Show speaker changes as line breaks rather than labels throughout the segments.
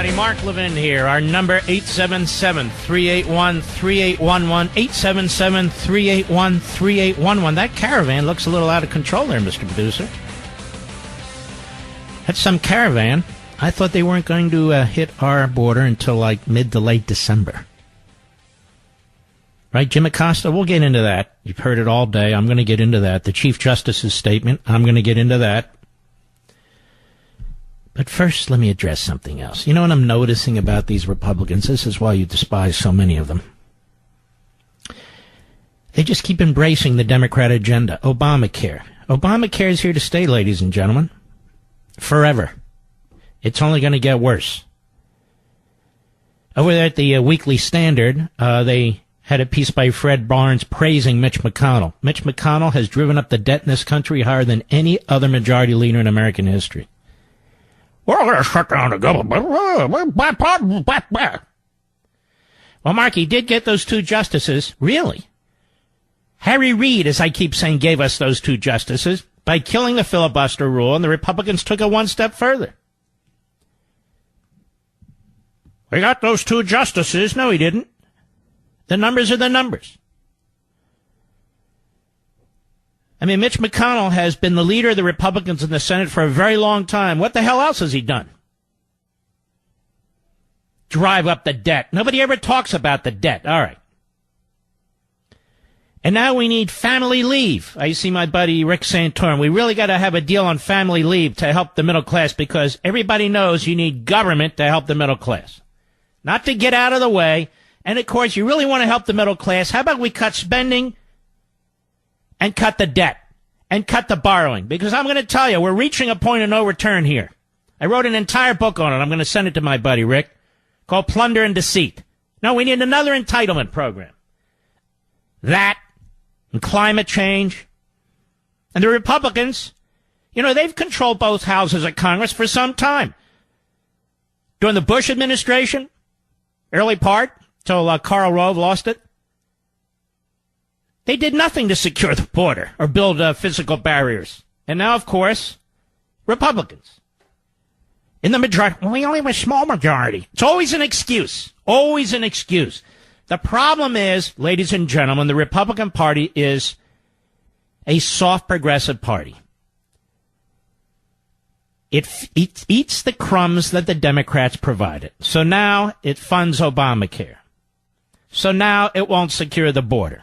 everybody. Mark Levin here. Our number, 877-381-3811. 877-381-3811. That caravan looks a little out of control there, Mr. Producer. That's some caravan. I thought they weren't going to hit our border until like mid to late December. Right, Jim Acosta? We'll get into that. You've heard it all day. I'm going to get into that. The Chief Justice's statement, I'm going to get into that. But first, let me address something else. You know what I'm noticing about these Republicans? This is why you despise so many of them. They just keep embracing the Democrat agenda. Obamacare. Obamacare is here to stay, ladies and gentlemen. Forever. It's only going to get worse. Over there at the Weekly Standard, they had a piece by Fred Barnes praising Mitch McConnell. Mitch McConnell has driven up the debt in this country higher than any other majority leader in American history. We're going to shut down the government. Well, Mark, he did get those two justices. Really? Harry Reid, as I keep saying, gave us those two justices by killing the filibuster rule, and the Republicans took it one step further. We got those two justices. No, he didn't. The numbers are the numbers. I mean, Mitch McConnell has been the leader of the Republicans in the Senate for a very long time. What the hell else has he done? Drive up the debt. Nobody ever talks about the debt. All right. And now we need family leave. I see my buddy Rick Santorum. We really got to have a deal on family leave to help the middle class, because everybody knows you need government to help the middle class. Not to get out of the way. And, of course, you really want to help the middle class. How about we cut spending and cut the debt and cut the borrowing? Because I'm going to tell you, we're reaching a point of no return here. I wrote an entire book on it. I'm going to send it to my buddy Rick, called Plunder and Deceit. No, we need another entitlement program. That and climate change. And the Republicans, you know, they've controlled both houses of Congress for some time. During the Bush administration, early part, till Karl Rove lost it, they did nothing to secure the border or build physical barriers. And now, of course, Republicans. In the majority, well, we only have a small majority. It's always an excuse. Always an excuse. The problem is, ladies and gentlemen, the Republican Party is a soft progressive party. It eats the crumbs that the Democrats provided. So now it funds Obamacare. So now it won't secure the border.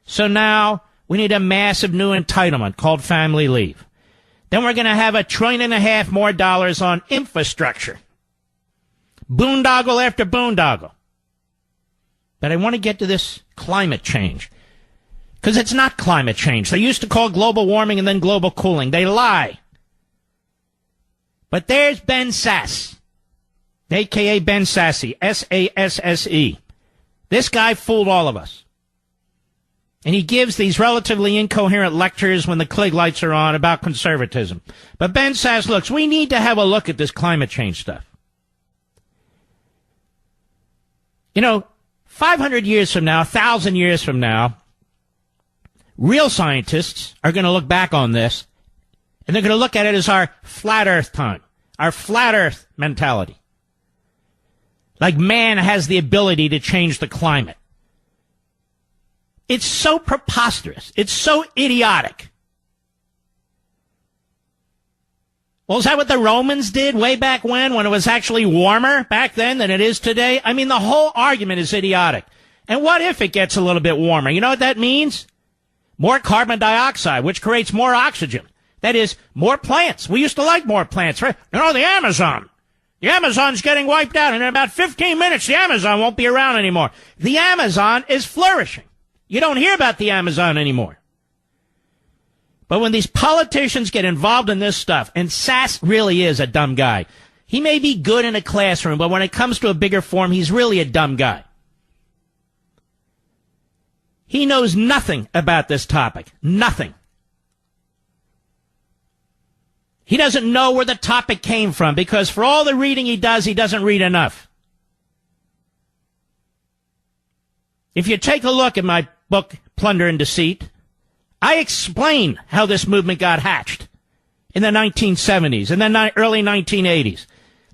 So now we need a massive new entitlement called family leave. Then we're going to have $1.5 trillion more dollars on infrastructure. Boondoggle after boondoggle. But I want to get to this climate change. Because it's not climate change. They used to call global warming and then global cooling. They lie. But there's Ben Sasse, a.k.a. Ben Sasse, S-A-S-S-E. This guy fooled all of us. And he gives these relatively incoherent lectures when the Klieg lights are on about conservatism. But Ben Sasse, looks, we need to have a look at this climate change stuff. You know, 500 years from now, 1,000 years from now, real scientists are going to look back on this, and they're going to look at it as our flat earth time, our flat earth mentality. Like man has the ability to change the climate. It's so preposterous. It's so idiotic. Well, is that what the Romans did way back when it was actually warmer back then than it is today? I mean, the whole argument is idiotic. And what if it gets a little bit warmer? You know what that means? More carbon dioxide, which creates more oxygen. That is, more plants. We used to like more plants, right? You know, the Amazon. The Amazon's getting wiped out, and in about 15 minutes, the Amazon won't be around anymore. The Amazon is flourishing. You don't hear about the Amazon anymore. But when these politicians get involved in this stuff, and Sasse really is a dumb guy. He may be good in a classroom, but when it comes to a bigger forum, he's really a dumb guy. He knows nothing about this topic. Nothing. He doesn't know where the topic came from, because for all the reading he does, he doesn't read enough. If you take a look at my book, Plunder and Deceit, I explain how this movement got hatched in the 1970s and then early 1980s.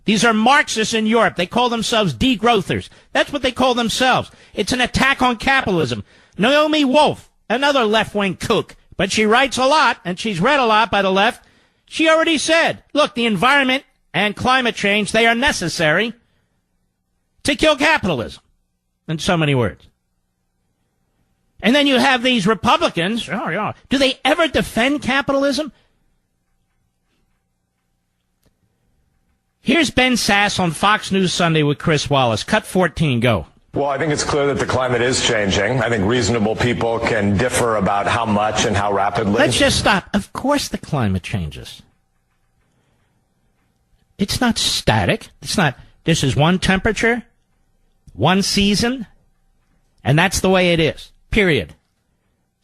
These are Marxists in Europe. They call themselves degrowthers. That's what they call themselves. It's an attack on capitalism. Naomi Wolf, another left-wing kook, but she writes a lot, and she's read a lot by the left. She already said, look, the environment and climate change, they are necessary to kill capitalism, in so many words. And then you have these Republicans. Oh, yeah. Do they ever defend capitalism? Here's Ben Sass on Fox News Sunday with Chris Wallace. Cut 14, go.
Well, I think it's clear that the climate is changing. I think reasonable people can differ about how much and how rapidly.
Let's just stop. Of course the climate changes. It's not static. It's not, this is one temperature, one season, and that's the way it is. Period.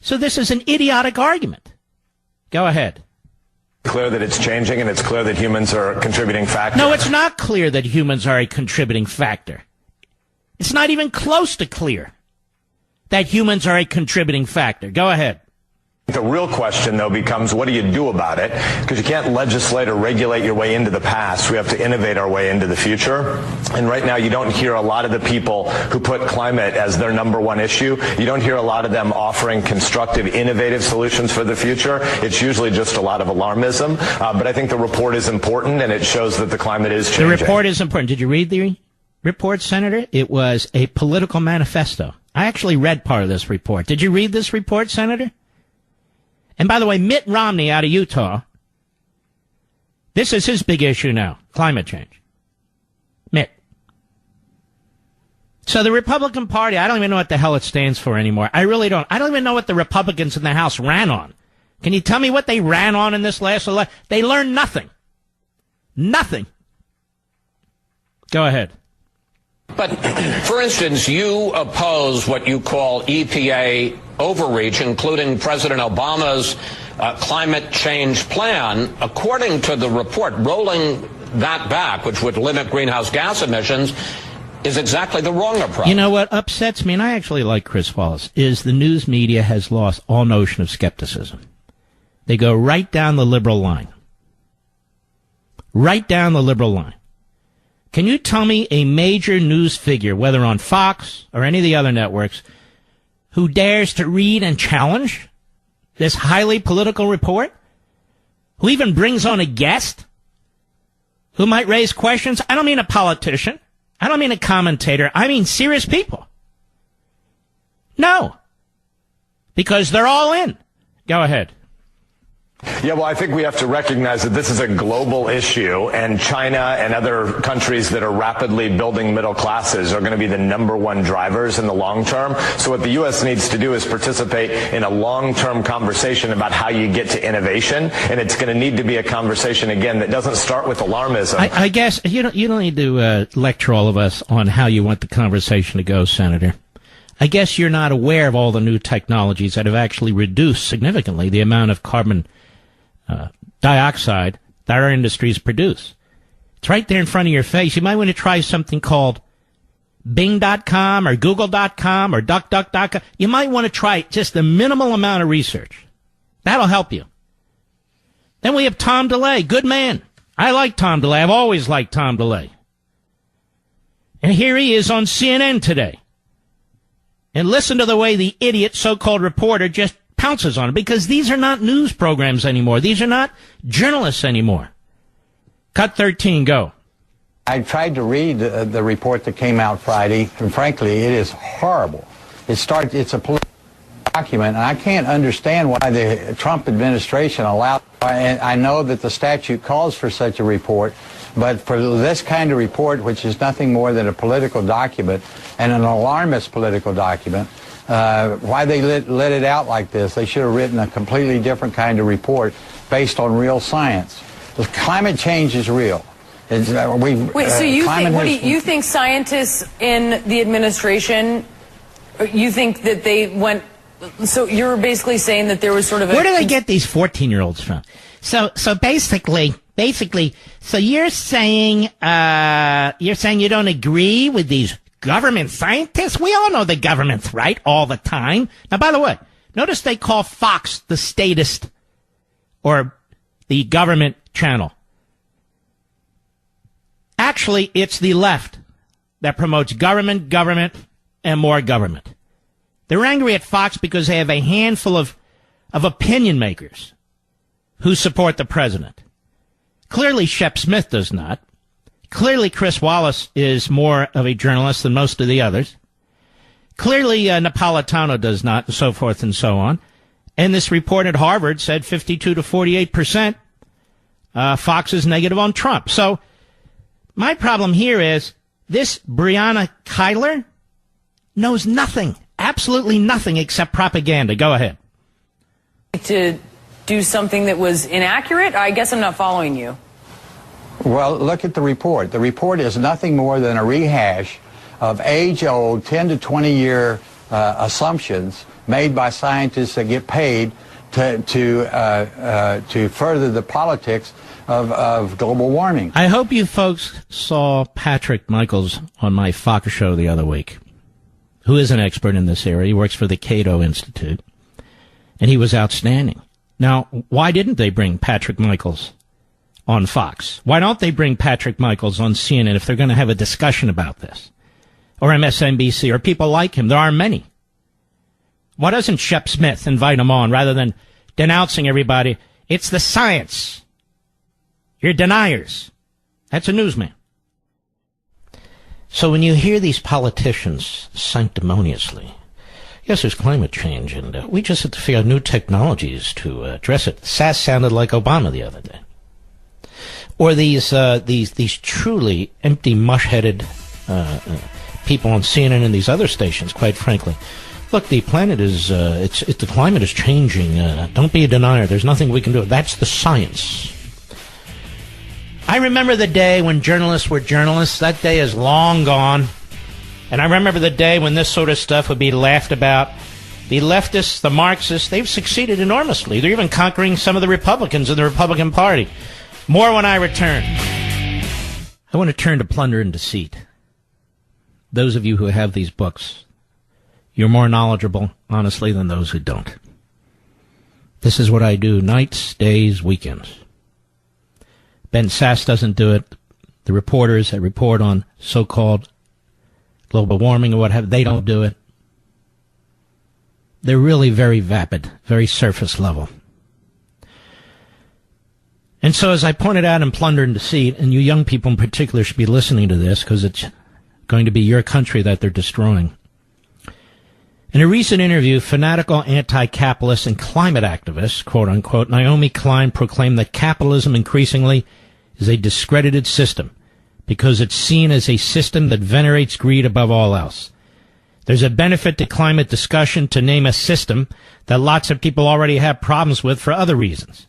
So this is an idiotic argument. Go ahead.
Clear that it's changing, and it's clear that humans are a contributing factor.
No, it's not clear that humans are a contributing factor. It's not even close to clear that humans are a contributing factor. Go ahead.
The real question, though, becomes what do you do about it? Because you can't legislate or regulate your way into the past. We have to innovate our way into the future. And right now, you don't hear a lot of the people who put climate as their number one issue. You don't hear a lot of them offering constructive, innovative solutions for the future. It's usually just a lot of alarmism. But I think the report is important, and it shows that the climate is changing.
The report is important. Did you read the report, Senator? It was a political manifesto. I actually read part of this report. Did you read this report, Senator? And by the way, Mitt Romney out of Utah, this is his big issue now, climate change. Mitt. So the Republican Party, I don't even know what the hell it stands for anymore. I really don't. I don't even know what the Republicans in the House ran on. Can you tell me what they ran on in this last election? They learned nothing. Nothing. Go ahead.
But, for instance, you oppose what you call EPA overreach, including President Obama's climate change plan. According to the report, rolling that back, which would limit greenhouse gas emissions, is exactly the wrong approach.
You know what upsets me, and I actually like Chris Wallace, is the news media has lost all notion of skepticism. They go right down the liberal line. Right down the liberal line. Can you tell me a major news figure, whether on Fox or any of the other networks, who dares to read and challenge this highly political report? Who even brings on a guest who might raise questions? I don't mean a politician. I don't mean a commentator. I mean serious people. No. Because they're all in. Go ahead.
Yeah, well, I think we have to recognize that this is a global issue, and China and other countries that are rapidly building middle classes are going to be the number one drivers in the long term. So what the U.S. needs to do is participate in a long-term conversation about how you get to innovation, and it's going to need to be a conversation, again, that doesn't start with alarmism.
I guess you don't need to lecture all of us on how you want the conversation to go, Senator. I guess you're not aware of all the new technologies that have actually reduced significantly the amount of carbon dioxide that our industries produce. It's right there in front of your face. You might want to try something called Bing.com or Google.com or DuckDuck.com. You might want to try just a minimal amount of research. That'll help you. Then we have Tom DeLay. Good man. I like Tom DeLay. I've always liked Tom DeLay. And here he is on CNN today. And listen to the way the idiot so-called reporter just pounces on it, because these are not news programs anymore. These are not journalists anymore. Cut 13, go.
I tried to read the report that came out Friday, and frankly, it is horrible. It's a political document, and I can't understand why the Trump administration allowed. And I know that the statute calls for such a report, but for this kind of report, which is nothing more than a political document and an alarmist political document, why they let it out like this? They should have written a completely different kind of report based on real science. The climate change is real.
Wait, so you think scientists in the administration, you think that they went, so you're basically saying that there was sort of a...
Where do they get these 14-year-olds from? So basically, so you're saying you don't agree with these government scientists? We all know the government's right all the time. Now, by the way, notice they call Fox the statist or the government channel. Actually, it's the left that promotes government, and more government. They're angry at Fox because they have a handful of opinion makers who support the president. Clearly, Shep Smith does not. Clearly, Chris Wallace is more of a journalist than most of the others. Clearly, Napolitano does not, and so forth and so on. And this report at Harvard said 52 to 48%. Fox is negative on Trump. So my problem here is this Breonna Kyler knows nothing, absolutely nothing except propaganda. Go ahead.
To do something that was inaccurate? I guess I'm not following you.
Well, look at the report. The report is nothing more than a rehash of age-old 10 to 20-year assumptions made by scientists that get paid to further the politics of global warming.
I hope you folks saw Patrick Michaels on my Fox show the other week, who is an expert in this area. He works for the Cato Institute, and he was outstanding. Now, why didn't they bring Patrick Michaels on Fox? Why don't they bring Patrick Michaels on CNN if they're going to have a discussion about this? Or MSNBC, or people like him? There are many. Why doesn't Shep Smith invite him on rather than denouncing everybody? It's the science. You're deniers. That's a newsman. So when you hear these politicians sanctimoniously, yes, there's climate change, and we just have to figure out new technologies to address it. Sass sounded like Obama the other day. Or these truly empty, mush-headed people on CNN and these other stations, quite frankly. Look, the planet is, the climate is changing. Don't be a denier. There's nothing we can do. That's the science. I remember the day when journalists were journalists. That day is long gone. And I remember the day when this sort of stuff would be laughed about. The leftists, the Marxists, they've succeeded enormously. They're even conquering some of the Republicans in the Republican Party. More when I return. I want to turn to Plunder and Deceit. Those of you who have these books, you're more knowledgeable, honestly, than those who don't. This is what I do nights, days, weekends. Ben Sass doesn't do it. The reporters that report on so-called global warming or what have, they don't do it. They're really very vapid, very surface level. And so as I pointed out in Plunder and Deceit, and you young people in particular should be listening to this because it's going to be your country that they're destroying. In a recent interview, fanatical anti-capitalist and climate activist, quote-unquote, Naomi Klein proclaimed that capitalism increasingly is a discredited system because it's seen as a system that venerates greed above all else. There's a benefit to climate discussion to name a system that lots of people already have problems with for other reasons.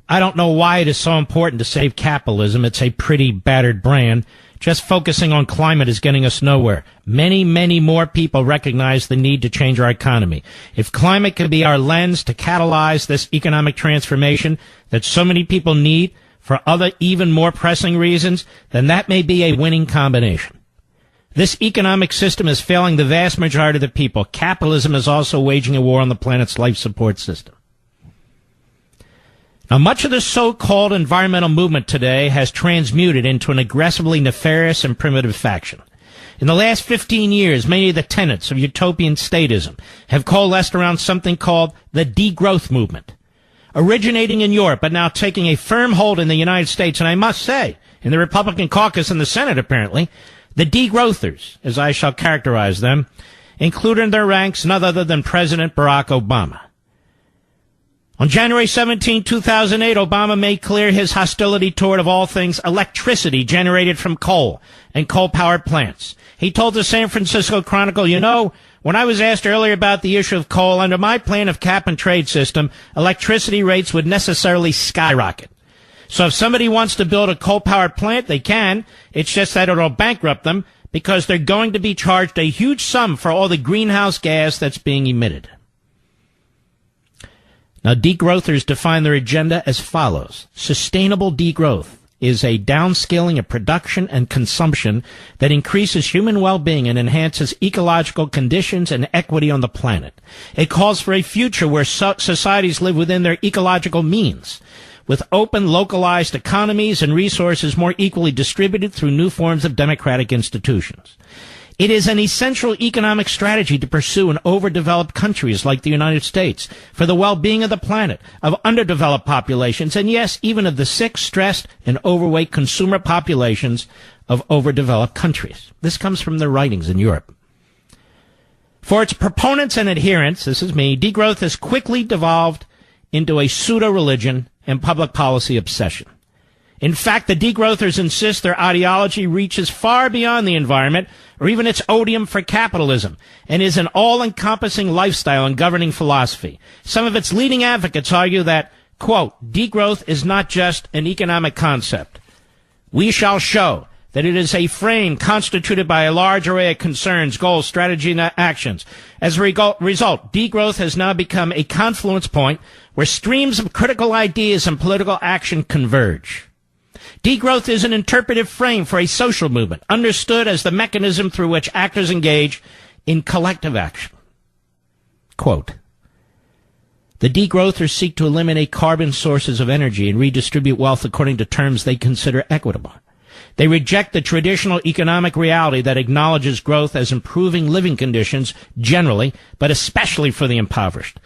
I don't know why it is so important to save capitalism. It's a pretty battered brand. Just focusing on climate is getting us nowhere. Many, many more people recognize the need to change our economy. If climate can be our lens to catalyze this economic transformation that so many people need for other even more pressing reasons, then that may be a winning combination. This economic system is failing the vast majority of the people. Capitalism is also waging a war on the planet's life support system. Now, much of the so-called environmental movement today has transmuted into an aggressively nefarious and primitive faction. In the last 15 years, many of the tenets of utopian statism have coalesced around something called the degrowth movement, originating in Europe but now taking a firm hold in the United States, and I must say, in the Republican caucus and the Senate apparently, the degrowthers, as I shall characterize them, include in their ranks none other than President Barack Obama. On January 17, 2008, Obama made clear his hostility toward, of all things, electricity generated from coal and coal-powered plants. He told the San Francisco Chronicle, you know, when I was asked earlier about the issue of coal, under my plan of cap-and-trade system, electricity rates would necessarily skyrocket. So if somebody wants to build a coal-powered plant, they can. It's just that it'll bankrupt them because they're going to be charged a huge sum for all the greenhouse gas that's being emitted. Now, degrowthers define their agenda as follows. Sustainable degrowth is a downscaling of production and consumption that increases human well-being and enhances ecological conditions and equity on the planet. It calls for a future where societies live within their ecological means, with open, localized economies and resources more equally distributed through new forms of democratic institutions. It is an essential economic strategy to pursue in overdeveloped countries like the United States for the well-being of the planet, of underdeveloped populations, and yes, even of the sick, stressed, and overweight consumer populations of overdeveloped countries. This comes from their writings in Europe. For its proponents and adherents, this is me, degrowth has quickly devolved into a pseudo-religion and public policy obsession. In fact, the degrowthers insist their ideology reaches far beyond the environment or even its odium for capitalism and is an all-encompassing lifestyle and governing philosophy. Some of its leading advocates argue that, quote, degrowth is not just an economic concept. We shall show that it is a frame constituted by a large array of concerns, goals, strategy, and actions. As a result, degrowth has now become a confluence point where streams of critical ideas and political action converge. Degrowth is an interpretive frame for a social movement, understood as the mechanism through which actors engage in collective action. Quote, the degrowthers seek to eliminate carbon sources of energy and redistribute wealth according to terms they consider equitable. They reject the traditional economic reality that acknowledges growth as improving living conditions generally, but especially for the impoverished.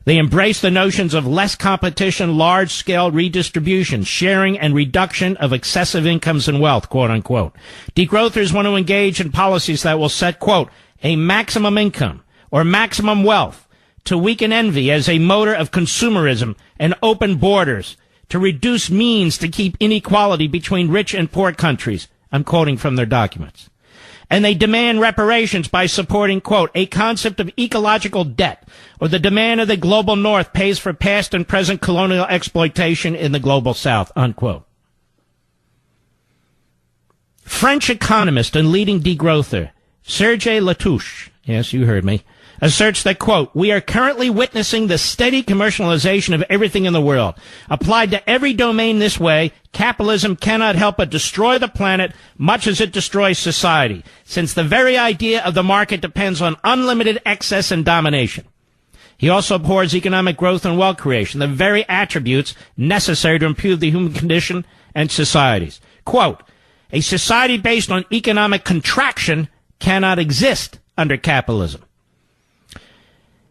They embrace the notions of less competition, large-scale redistribution, sharing, and reduction of excessive incomes and wealth, quote-unquote. Degrowthers want to engage in policies that will set, quote, a maximum income or maximum wealth to weaken envy as a motor of consumerism and open borders, to reduce means to keep inequality between rich and poor countries. I'm quoting from their documents. And they demand reparations by supporting, quote, a concept of ecological debt, or the demand of the global north pays for past and present colonial exploitation in the global south, unquote. French economist and leading degrowther, Serge Latouche, yes, you heard me, asserts that, quote, we are currently witnessing the steady commercialization of everything in the world. Applied to every domain this way, capitalism cannot help but destroy the planet much as it destroys society, since the very idea of the market depends on unlimited excess and domination. He also abhors economic growth and wealth creation, the very attributes necessary to improve the human condition and societies. Quote, a society based on economic contraction cannot exist under capitalism.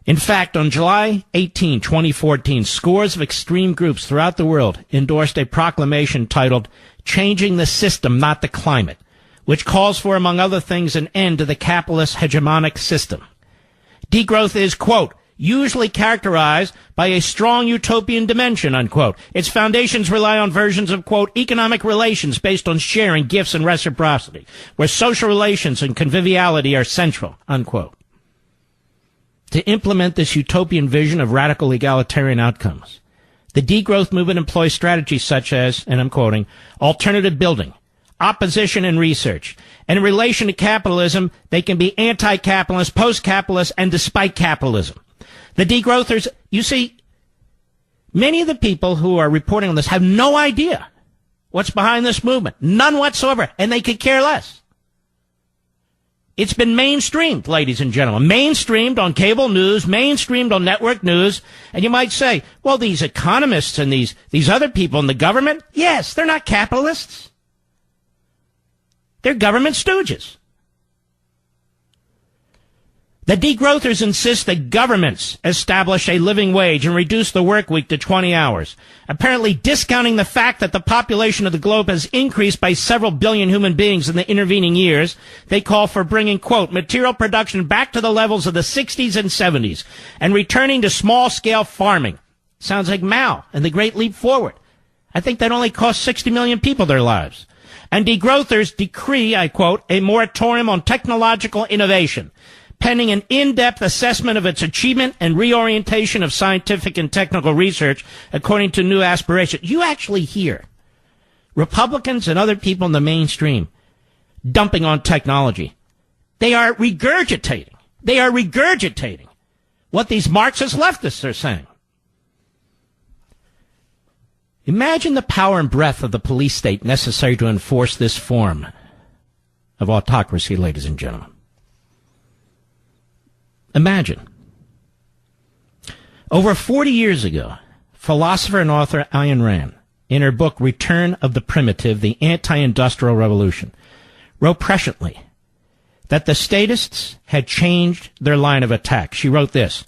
In fact, on July 18, 2014, scores of extreme groups throughout the world endorsed a proclamation titled Changing the System, Not the Climate, which calls for, among other things, an end to the capitalist hegemonic system. Degrowth is, quote, usually characterized by a strong utopian dimension, unquote. Its foundations rely on versions of, quote, economic relations based on sharing, gifts, and reciprocity, where social relations and conviviality are central, unquote. To implement this utopian vision of radical egalitarian outcomes, the degrowth movement employs strategies such as, and I'm quoting, alternative building, opposition and research. And in relation to capitalism, they can be anti-capitalist, post-capitalist, and despite capitalism. The degrowthers, you see, many of the people who are reporting on this have no idea what's behind this movement. None whatsoever. And they could care less. It's been mainstreamed, ladies and gentlemen. Mainstreamed on cable news, mainstreamed on network news. And you might say, well, these economists and these other people in the government, yes, they're not capitalists. They're government stooges. The degrowthers insist that governments establish a living wage and reduce the work week to 20 hours, apparently discounting the fact that the population of the globe has increased by several billion human beings in the intervening years. They call for bringing, quote, material production back to the levels of the 60s and 70s and returning to small-scale farming. Sounds like Mao and the Great Leap Forward. I think that only cost 60 million people their lives. And degrowthers decree, I quote, a moratorium on technological innovation, pending an in-depth assessment of its achievement and reorientation of scientific and technical research according to new aspirations. You actually hear Republicans and other people in the mainstream dumping on technology. They are regurgitating what these Marxist leftists are saying. Imagine the power and breadth of the police state necessary to enforce this form of autocracy, ladies and gentlemen. Imagine. Over 40 years ago, philosopher and author Ayn Rand in her book Return of the Primitive, the Anti-Industrial Revolution, wrote presciently that the statists had changed their line of attack. She wrote this: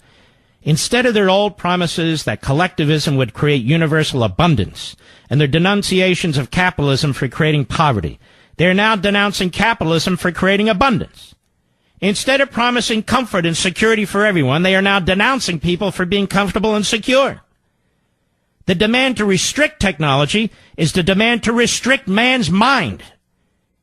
instead of their old promises that collectivism would create universal abundance and their denunciations of capitalism for creating poverty, they are now denouncing capitalism for creating abundance. Instead of promising comfort and security for everyone, they are now denouncing people for being comfortable and secure. The demand to restrict technology is the demand to restrict man's mind.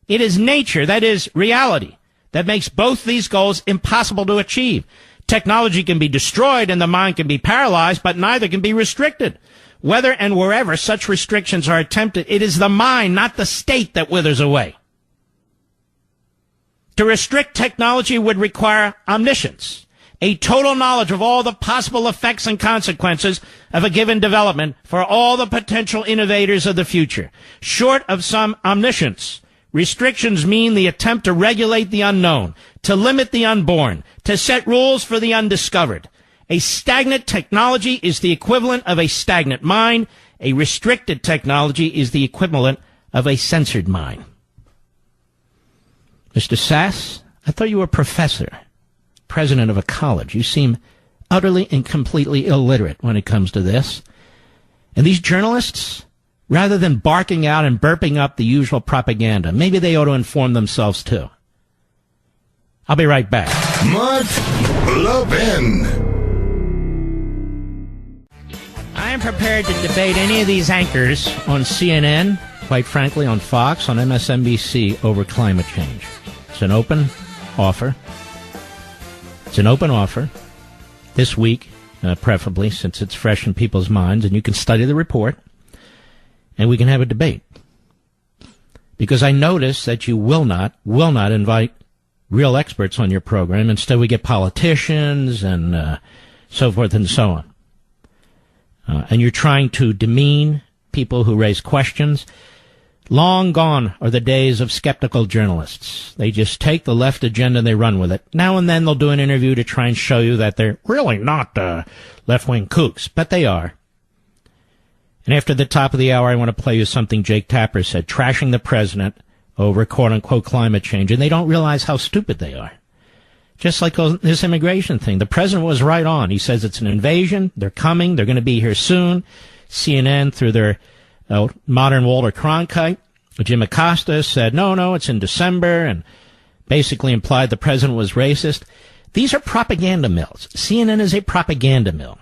It is nature, that is reality, that makes both these goals impossible to achieve. Technology can be destroyed and the mind can be paralyzed, but neither can be restricted. Whether and wherever such restrictions are attempted, it is the mind, not the state, that withers away. To restrict technology would require omniscience, a total knowledge of all the possible effects and consequences of a given development for all the potential innovators of the future. Short of some omniscience, restrictions mean the attempt to regulate the unknown, to limit the unborn, to set rules for the undiscovered. A stagnant technology is the equivalent of a stagnant mind. A restricted technology is the equivalent of a censored mind. Mr. Sass, I thought you were a professor, president of a college. You seem utterly and completely illiterate when it comes to this. And these journalists, rather than barking out and burping up the usual propaganda, maybe they ought to inform themselves too. I'll be right back.
Mark Levin.
I am prepared to debate any of these anchors on CNN, quite frankly on Fox, on MSNBC, over climate change. It's an open offer. It's an open offer this week, preferably, since it's fresh in people's minds, and you can study the report, and we can have a debate. Because I notice that you will not invite real experts on your program. Instead, we get politicians and so forth and so on. And you're trying to demean people who raise questions. Long gone are the days of skeptical journalists. They just take the left agenda and they run with it. Now and then they'll do an interview to try and show you that they're really not left-wing kooks, but they are. And after the top of the hour, I want to play you something Jake Tapper said, trashing the president over quote-unquote climate change, and they don't realize how stupid they are. Just like this immigration thing. The president was right on. He says it's an invasion. They're coming. They're going to be here soon. CNN, through their modern Walter Cronkite, Jim Acosta, said, no, it's in December, and basically implied the president was racist. These are propaganda mills. CNN is a propaganda mill.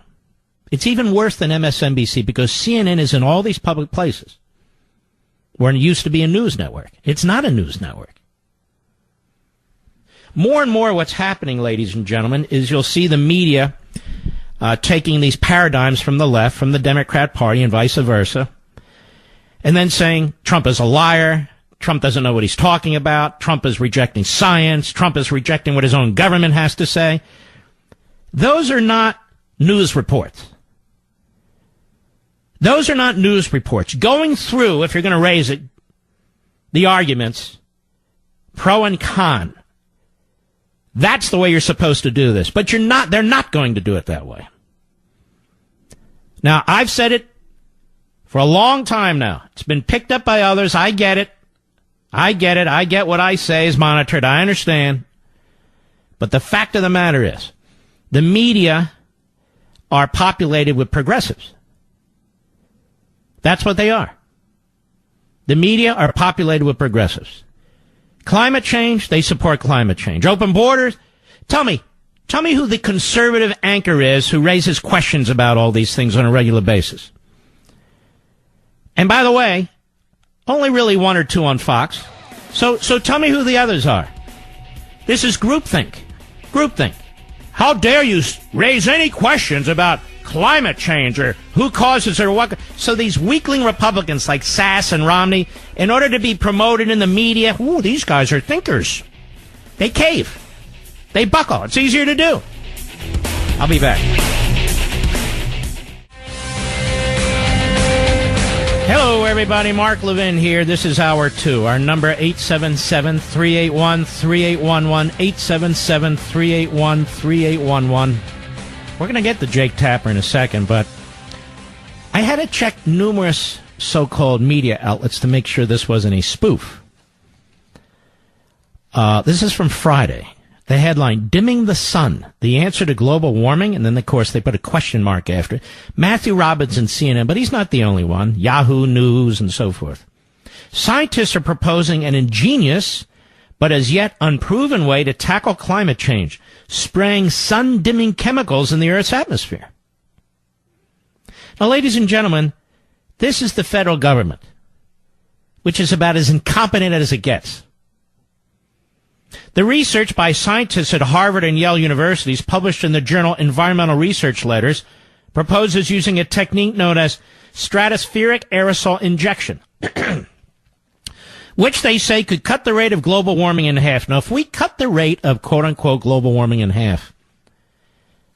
It's even worse than MSNBC because CNN is in all these public places where it used to be a news network. It's not a news network. More and more what's happening, ladies and gentlemen, is you'll see the media taking these paradigms from the left, from the Democrat Party, and vice versa, and then saying Trump is a liar, Trump doesn't know what he's talking about, Trump is rejecting science, Trump is rejecting what his own government has to say. Those are not news reports. Those are not news reports. Going through, if you're going to raise it, the arguments, pro and con, that's the way you're supposed to do this. But you're not. They're not going to do it that way. Now, I've said it for a long time now. It's been picked up by others. I get it. I get what I say is monitored. I understand. But the fact of the matter is, the media are populated with progressives. That's what they are. The media are populated with progressives. Climate change, they support climate change. Open borders, tell me who the conservative anchor is who raises questions about all these things on a regular basis. And by the way, only really one or two on Fox. So tell me who the others are. This is groupthink. Groupthink. How dare you raise any questions about climate change or who causes it or what? So these weakling Republicans like Sass and Romney, in order to be promoted in the media, ooh, these guys are thinkers. They cave. They buckle. It's easier to do. I'll be back. Hello, everybody. Mark Levin here. This is Hour 2. Our number, 877-381-3811, 877-381-3811. We're going to get to Jake Tapper in a second, but I had to check numerous so-called media outlets to make sure this wasn't a spoof. This is from Friday. The headline, Dimming the Sun, the answer to global warming. And then, of course, they put a question mark after it. Matthew Robinson, CNN, but he's not the only one. Yahoo News and so forth. Scientists are proposing an ingenious but as yet unproven way to tackle climate change, spraying sun-dimming chemicals in the Earth's atmosphere. Now, ladies and gentlemen, this is the federal government, which is about as incompetent as it gets. The research by scientists at Harvard and Yale universities published in the journal Environmental Research Letters proposes using a technique known as stratospheric aerosol injection, which they say could cut the rate of global warming in half. Now, if we cut the rate of quote-unquote global warming in half,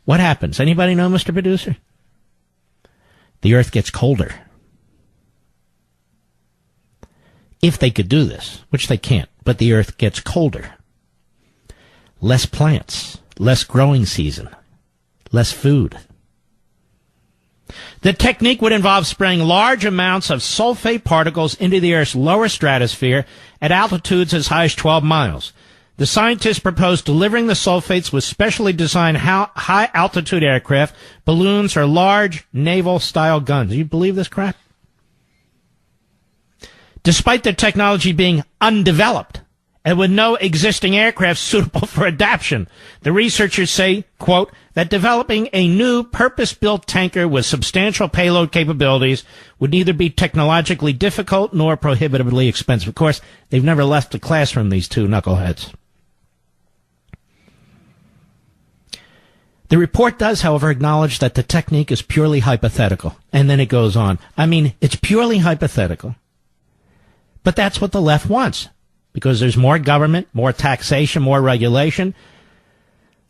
what happens? Anybody know, Mr. Producer? The Earth gets colder. If they could do this, which they can't, but the Earth gets colder. Less plants, less growing season, less food. The technique would involve spraying large amounts of sulfate particles into the Earth's lower stratosphere at altitudes as high as 12 miles. The scientists proposed delivering the sulfates with specially designed high-altitude aircraft, balloons, or large naval-style guns. Do you believe this crap? Despite the technology being undeveloped and with no existing aircraft suitable for adoption, the researchers say, quote, that developing a new purpose-built tanker with substantial payload capabilities would neither be technologically difficult nor prohibitively expensive. Of course, they've never left the classroom, these two knuckleheads. The report does, however, acknowledge that the technique is purely hypothetical. And then it goes on. I mean, it's purely hypothetical. But that's what the left wants. Because there's more government, more taxation, more regulation,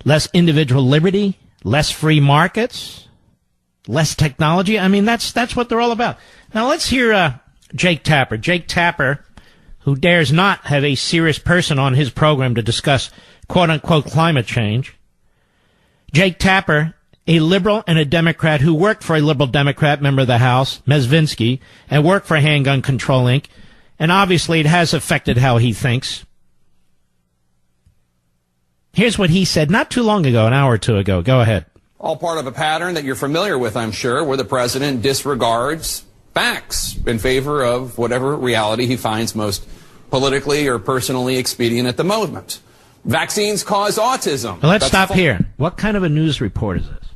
less individual liberty, less free markets, less technology. I mean, that's what they're all about. Now let's hear Jake Tapper. Jake Tapper, who dares not have a serious person on his program to discuss quote-unquote climate change. Jake Tapper, a liberal and a Democrat who worked for a liberal Democrat member of the House, Mezvinsky, and worked for Handgun Control, Inc., and obviously it has affected how he thinks. Here's what he said not too long ago, an hour or two ago. Go ahead.
All part of a pattern that you're familiar with, I'm sure, where the president disregards facts in favor of whatever reality he finds most politically or personally expedient at the moment. Vaccines cause autism.
Well, let's stop here. What kind of a news report is this?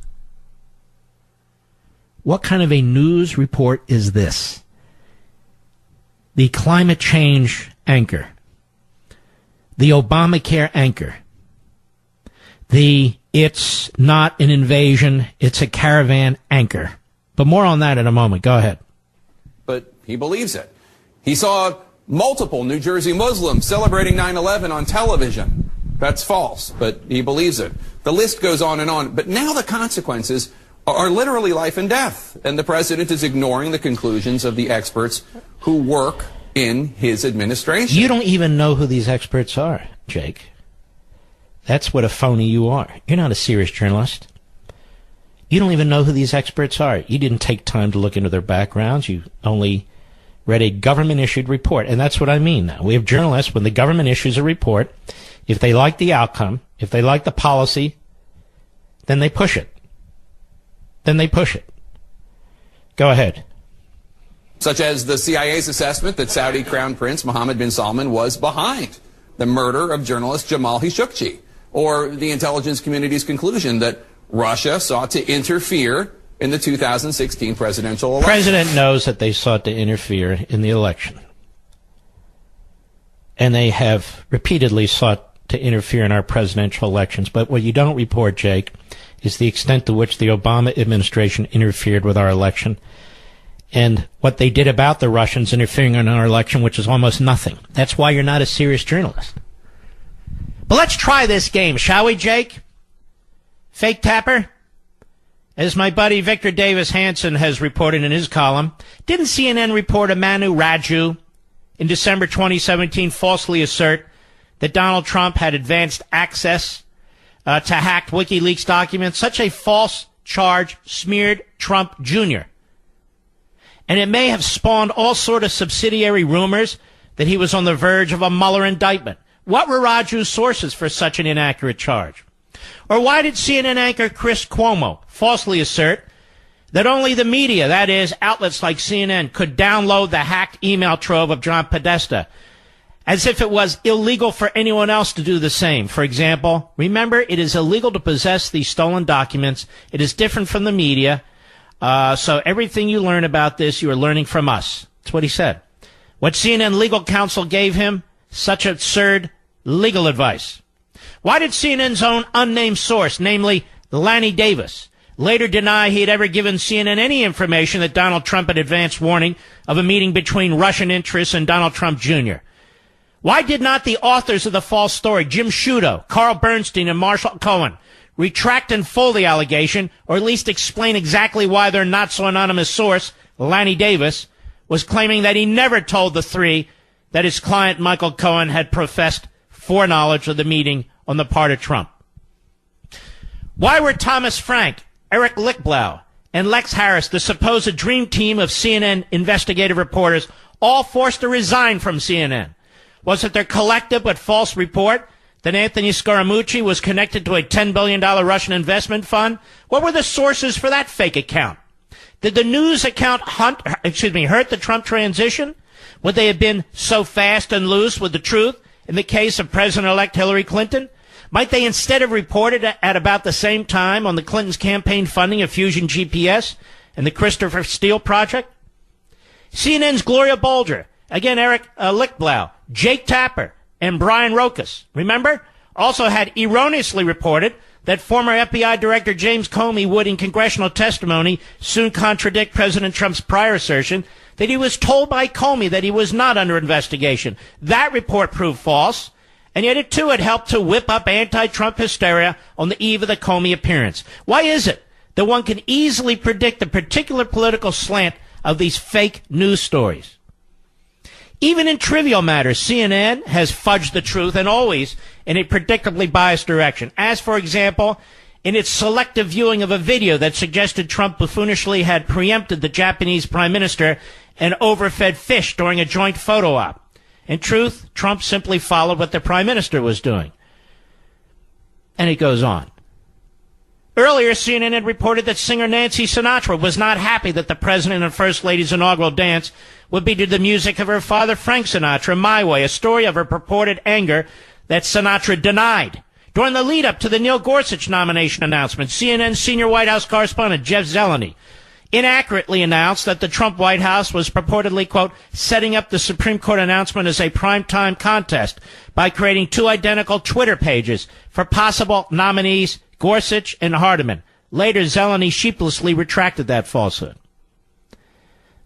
What kind of a news report is this? The climate change anchor. The Obamacare anchor. The it's not an invasion, it's a caravan anchor. But more on that in a moment. Go ahead.
But he believes it. He saw multiple New Jersey Muslims celebrating 9/11 on television. That's false, but he believes it. The list goes on and on. But now the consequences are literally life and death. And the president is ignoring the conclusions of the experts who work in his administration.
You don't even know who these experts are, Jake. That's what a phony you are. You're not a serious journalist. You don't even know who these experts are. You didn't take time to look into their backgrounds. You only read a government-issued report. And that's what I mean now. We have journalists, when the government issues a report, if they like the outcome, if they like the policy, then they push it. Then they push it. Go ahead.
Such as the CIA's assessment that Saudi Crown Prince Mohammed bin Salman was behind the murder of journalist Jamal Khashoggi, or the intelligence community's conclusion that Russia sought to interfere in the 2016 presidential election.
The president knows that they sought to interfere in the election. And they have repeatedly sought to interfere in our presidential elections. But what you don't report, Jake, is the extent to which the Obama administration interfered with our election and what they did about the Russians interfering in our election, which is almost nothing. That's why you're not a serious journalist. But let's try this game, shall we, Jake? Fake Tapper? As my buddy Victor Davis Hanson has reported in his column, didn't CNN reporter Manu Raju in December 2017 falsely assert that Donald Trump had advanced access to hacked WikiLeaks documents? Such a false charge smeared Trump Jr. And it may have spawned all sort of subsidiary rumors that he was on the verge of a Mueller indictment. What were Raju's sources for such an inaccurate charge? Or why did CNN anchor Chris Cuomo falsely assert that only the media, that is, outlets like CNN, could download the hacked email trove of John Podesta, as if it was illegal for anyone else to do the same? For example, remember, it is illegal to possess these stolen documents. It is different from the media. So everything you learn about this, you are learning from us. That's what he said. What CNN legal counsel gave him, such absurd legal advice. Why did CNN's own unnamed source, namely Lanny Davis, later deny he had ever given CNN any information that Donald Trump had advanced warning of a meeting between Russian interests and Donald Trump Jr.? Why did not the authors of the false story, Jim Sciutto, Carl Bernstein, and Marshall Cohen, retract in full the allegation, or at least explain exactly why their not-so-anonymous source, Lanny Davis, was claiming that he never told the three that his client, Michael Cohen, had professed foreknowledge of the meeting on the part of Trump? Why were Thomas Frank, Eric Lichtblau, and Lex Harris, the supposed dream team of CNN investigative reporters, all forced to resign from CNN? Was it their collective but false report that Anthony Scaramucci was connected to a $10 billion Russian investment fund? What were the sources for that fake account? Did the news account hurt the Trump transition? Would they have been so fast and loose with the truth in the case of President-elect Hillary Clinton? Might they instead have reported at about the same time on the Clintons' campaign funding of Fusion GPS and the Christopher Steele project? CNN's Gloria Bolger, again Eric Lichtblau, Jake Tapper, and Brian Rokas, remember, also had erroneously reported that former FBI Director James Comey would, in congressional testimony, soon contradict President Trump's prior assertion that he was told by Comey that he was not under investigation. That report proved false, and yet it too had helped to whip up anti-Trump hysteria on the eve of the Comey appearance. Why is it that one can easily predict the particular political slant of these fake news stories? Even in trivial matters, CNN has fudged the truth, and always in a predictably biased direction. As, for example, in its selective viewing of a video that suggested Trump buffoonishly had preempted the Japanese prime minister and overfed fish during a joint photo op. In truth, Trump simply followed what the prime minister was doing. And it goes on. Earlier, CNN had reported that singer Nancy Sinatra was not happy that the president and first lady's inaugural dance would be to the music of her father, Frank Sinatra, My Way, a story of her purported anger that Sinatra denied. During the lead-up to the Neil Gorsuch nomination announcement, CNN senior White House correspondent Jeff Zeleny inaccurately announced that the Trump White House was purportedly, quote, setting up the Supreme Court announcement as a primetime contest by creating two identical Twitter pages for possible nominees, Gorsuch and Hardiman. Later, Zeleny sheepishly retracted that falsehood.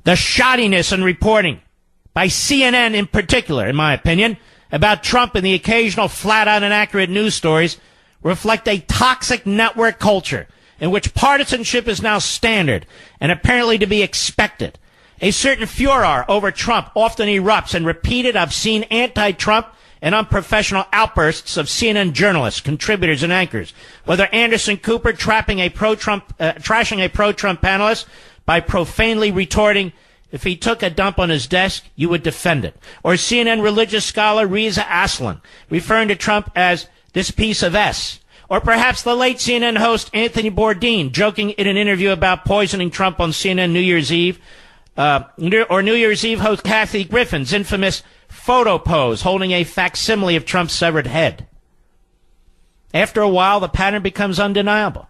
The shoddiness in reporting by CNN in particular, in my opinion, about Trump and the occasional flat-out inaccurate news stories reflect a toxic network culture in which partisanship is now standard and apparently to be expected. A certain furor over Trump often erupts in repeated obscene anti-Trump and unprofessional outbursts of CNN journalists, contributors, and anchors. Whether Anderson Cooper trashing a pro-Trump panelist by profanely retorting, if he took a dump on his desk, you would defend it. Or CNN religious scholar Reza Aslan referring to Trump as this piece of S. Or perhaps the late CNN host Anthony Bourdain joking in an interview about poisoning Trump on CNN New Year's Eve. Or New Year's Eve host Kathy Griffin's infamous photo pose holding a facsimile of Trump's severed head. After a while, the pattern becomes undeniable.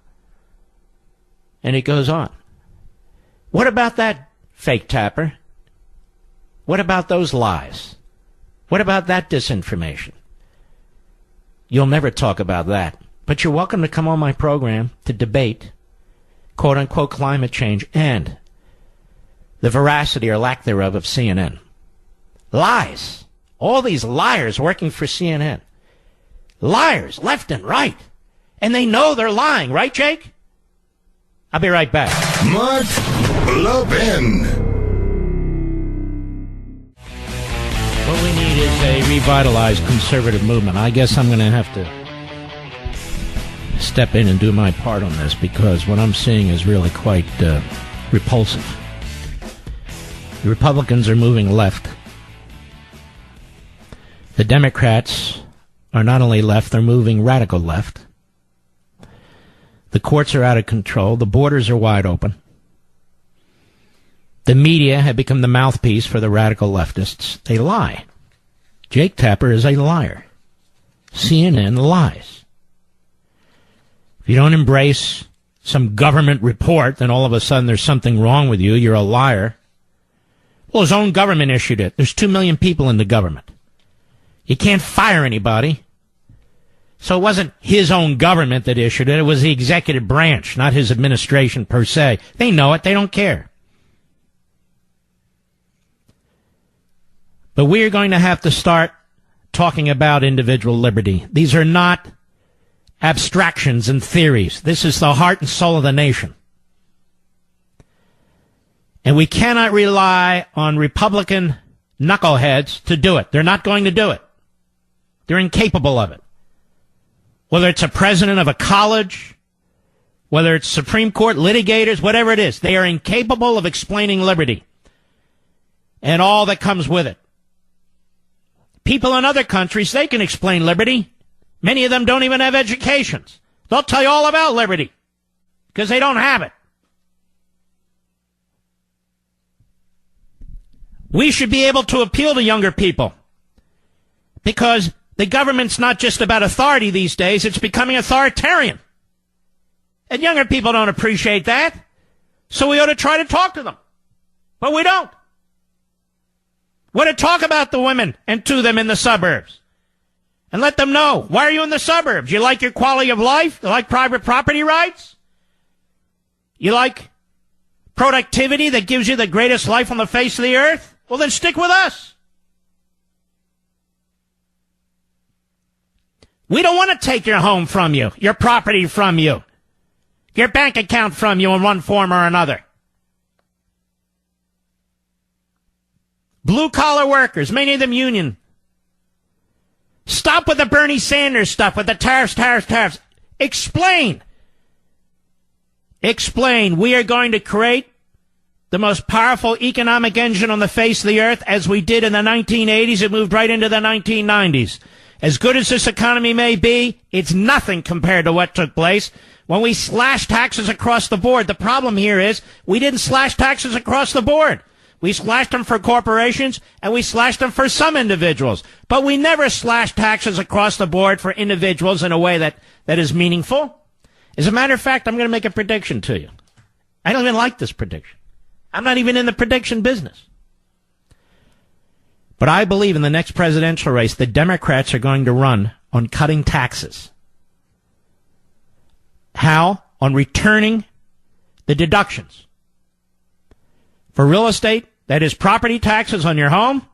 And it goes on. What about that, fake Tapper? What about those lies? What about that disinformation? You'll never talk about that. But you're welcome to come on my program to debate, quote-unquote, climate change and the veracity or lack thereof of CNN. Lies. All these liars working for CNN. Liars, left and right. And they know they're lying, right, Jake? I'll be right back.
Mark Levin.
What we need is a revitalized conservative movement. I guess I'm going to have to step in and do my part on this because what I'm seeing is really quite repulsive. The Republicans are moving left. The Democrats are not only left, they're moving radical left. The courts are out of control. The borders are wide open. The media have become the mouthpiece for the radical leftists. They lie. Jake Tapper is a liar. CNN lies. If you don't embrace some government report, then all of a sudden there's something wrong with you. You're a liar. Well, his own government issued it. There's 2 million people in the government. You can't fire anybody. So it wasn't his own government that issued it. It was the executive branch, not his administration per se. They know it. They don't care. But we are going to have to start talking about individual liberty. These are not abstractions and theories. This is the heart and soul of the nation. And we cannot rely on Republican knuckleheads to do it. They're not going to do it. They're incapable of it. Whether it's a president of a college, whether it's Supreme Court litigators, whatever it is, they are incapable of explaining liberty and all that comes with it. People in other countries, they can explain liberty. Many of them don't even have educations. They'll tell you all about liberty because they don't have it. We should be able to appeal to younger people because the government's not just about authority these days, it's becoming authoritarian. And younger people don't appreciate that, so we ought to try to talk to them. But we don't. We ought to talk about the women and to them in the suburbs and let them know, why are you in the suburbs? You like your quality of life? You like private property rights? You like productivity that gives you the greatest life on the face of the earth? Well, then stick with us. We don't want to take your home from you, your property from you, your bank account from you in one form or another. Blue-collar workers, many of them union. Stop with the Bernie Sanders stuff, with the tariffs. Explain. We are going to create the most powerful economic engine on the face of the earth, as we did in the 1980s. It moved right into the 1990s. As good as this economy may be, it's nothing compared to what took place when we slashed taxes across the board. The problem here is we didn't slash taxes across the board. We slashed them for corporations, and we slashed them for some individuals. But we never slashed taxes across the board for individuals in a way that is meaningful. As a matter of fact, I'm going to make a prediction to you. I don't even like this prediction. I'm not even in the prediction business. But I believe in the next presidential race, the Democrats are going to run on cutting taxes. How? On returning the deductions. For real estate, that is property taxes on your home,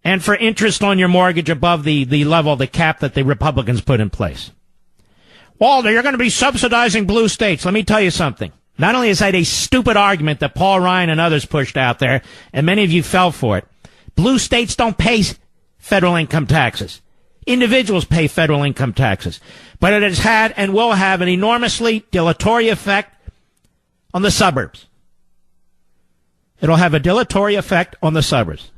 and for interest on your mortgage above the level, the cap that the Republicans put in place. Walter, you're going to be subsidizing blue states. Let me tell you something. Not only is that a stupid argument that Paul Ryan and others pushed out there, and many of you fell for it, blue states don't pay federal income taxes. Individuals pay federal income taxes. But it has had and will have an enormously dilatory effect on the suburbs. It'll have a dilatory effect on the suburbs.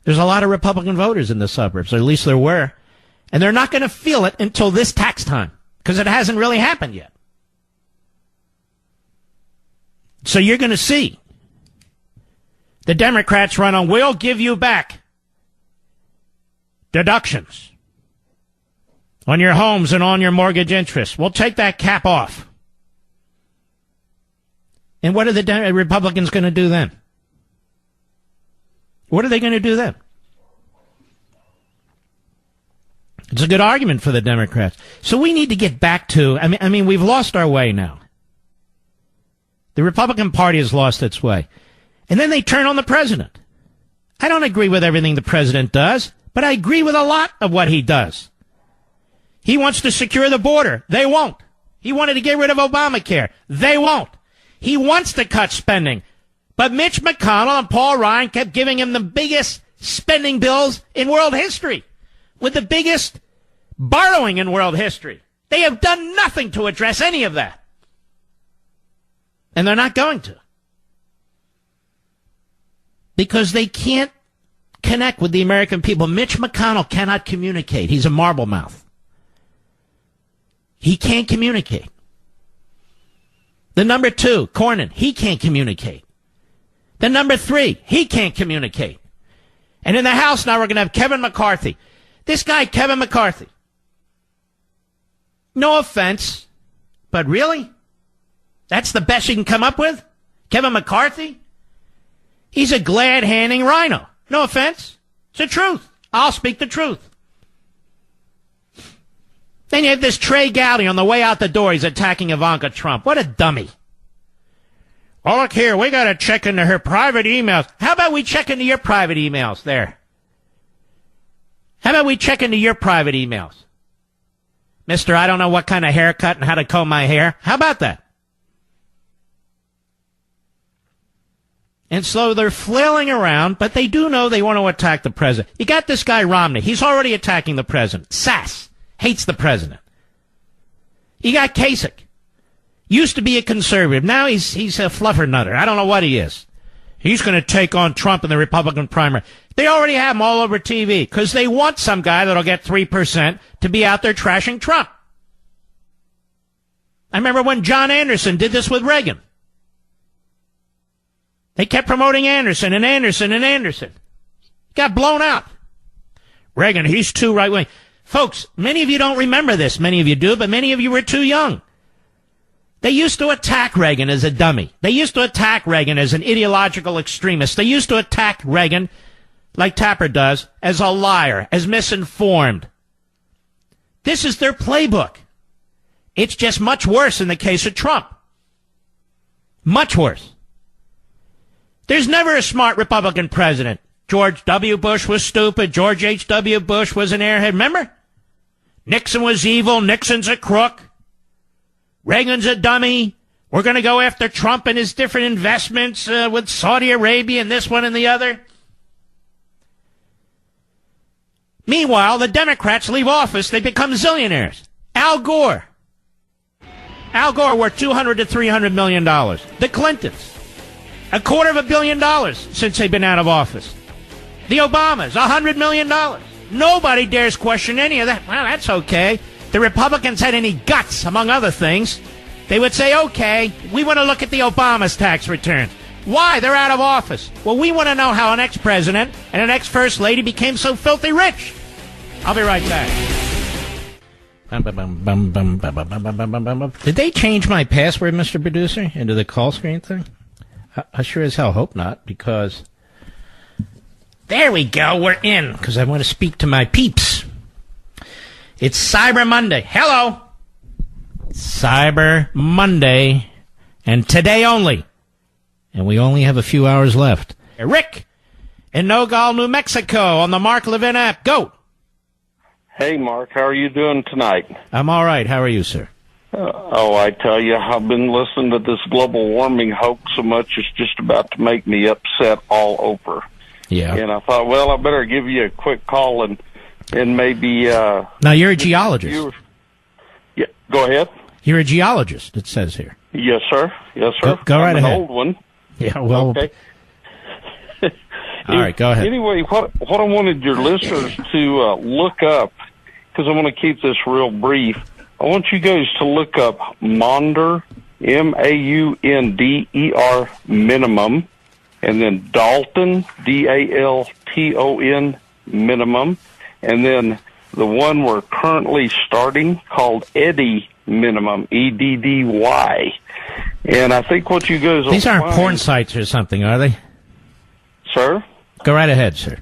There's a lot of Republican voters in the suburbs, or at least there were. And they're not going to feel it until this tax time, because it hasn't really happened yet. So you're going to see the Democrats run on, we'll give you back deductions on your homes and on your mortgage interest. We'll take that cap off. And what are the Republicans going to do then? What are they going to do then? It's a good argument for the Democrats. So we need to get back to, I mean, we've lost our way now. The Republican Party has lost its way. And then they turn on the president. I don't agree with everything the president does, but I agree with a lot of what he does. He wants to secure the border. They won't. He wanted to get rid of Obamacare. They won't. He wants to cut spending. But Mitch McConnell and Paul Ryan kept giving him the biggest spending bills in world history, with the biggest borrowing in world history. They have done nothing to address any of that. And they're not going to. because they can't connect with the American people. Mitch McConnell cannot communicate. He's a marble mouth. He can't communicate. The number 2, Cornyn, he can't communicate. The number 3, he can't communicate. And in the House now we're going to have Kevin McCarthy. This guy, Kevin McCarthy. No offense, but really? That's the best you can come up with? Kevin McCarthy? He's a glad-handing rhino. No offense. It's the truth. I'll speak the truth. Then you have this Trey Gowdy on the way out the door. He's attacking Ivanka Trump. What a dummy. Oh, look here. We got to check into her private emails. How about we check into your private emails there? How about we check into your private emails? Mister, I don't know what kind of haircut and how to comb my hair. How about that? And so they're flailing around, but they do know they want to attack the president. You got this guy Romney. He's already attacking the president. Sass. Hates the president. You got Kasich. Used to be a conservative. Now he's a fluffernutter. I don't know what he is. He's going to take on Trump in the Republican primary. They already have him all over TV because they want some guy that'll get 3% to be out there trashing Trump. I remember when John Anderson did this with Reagan. They kept promoting Anderson and Anderson and Anderson. Got blown out. Reagan, he's too right-wing. Folks, many of you don't remember this. Many of you do, but many of you were too young. They used to attack Reagan as a dummy. They used to attack Reagan as an ideological extremist. They used to attack Reagan, like Tapper does, as a liar, as misinformed. This is their playbook. It's just much worse in the case of Trump. Much worse. There's never a smart Republican president. George W. Bush was stupid. George H.W. Bush was an airhead. Remember? Nixon was evil. Nixon's a crook. Reagan's a dummy. We're going to go after Trump and his different investments with Saudi Arabia and this one and the other. Meanwhile, the Democrats leave office. They become zillionaires. Al Gore. Al Gore worth $200 to $300 million. The Clintons. $250 million since they've been out of office. The Obamas, $100 million. Nobody dares question any of that. Well, that's okay. The Republicans had any guts, among other things, they would say, okay, we want to look at the Obama's tax returns. Why? They're out of office. Well, we want to know how an ex-president and an ex-first lady became so filthy rich. I'll be right back. Did they change my password, Mr. Producer, into the call screen thing? I sure as hell hope not, because... There we go, we're in, because I want to speak to my peeps. It's Cyber Monday. Hello! Cyber Monday, and today only. And we only have a few hours left. Rick in Nogal, New Mexico, on the Mark Levin app. Go!
Hey, Mark, how are you doing tonight?
I'm all right. How are you, sir?
I tell you, I've been listening to this global warming hoax so much, it's just about to make me upset all over.
Yeah.
And I thought, well, I better give you a quick call and maybe...
now, you're a geologist.
Yeah, go ahead.
You're a geologist, it says here.
Yes, sir. Yes, sir.
Go right ahead.
An old one.
Yeah, well...
Okay.
All right, go ahead.
Anyway, what I wanted your listeners to look up, because I want to keep this real brief, I want you guys to look up Maunder, M-A-U-N-D-E-R, minimum, and then Dalton, D-A-L-T-O-N, minimum, and then the one we're currently starting called Eddy minimum, E-D-D-Y. And I think what you guys will
These aren't
find,
porn sites or something, are they?
Sir?
Go right ahead, sir.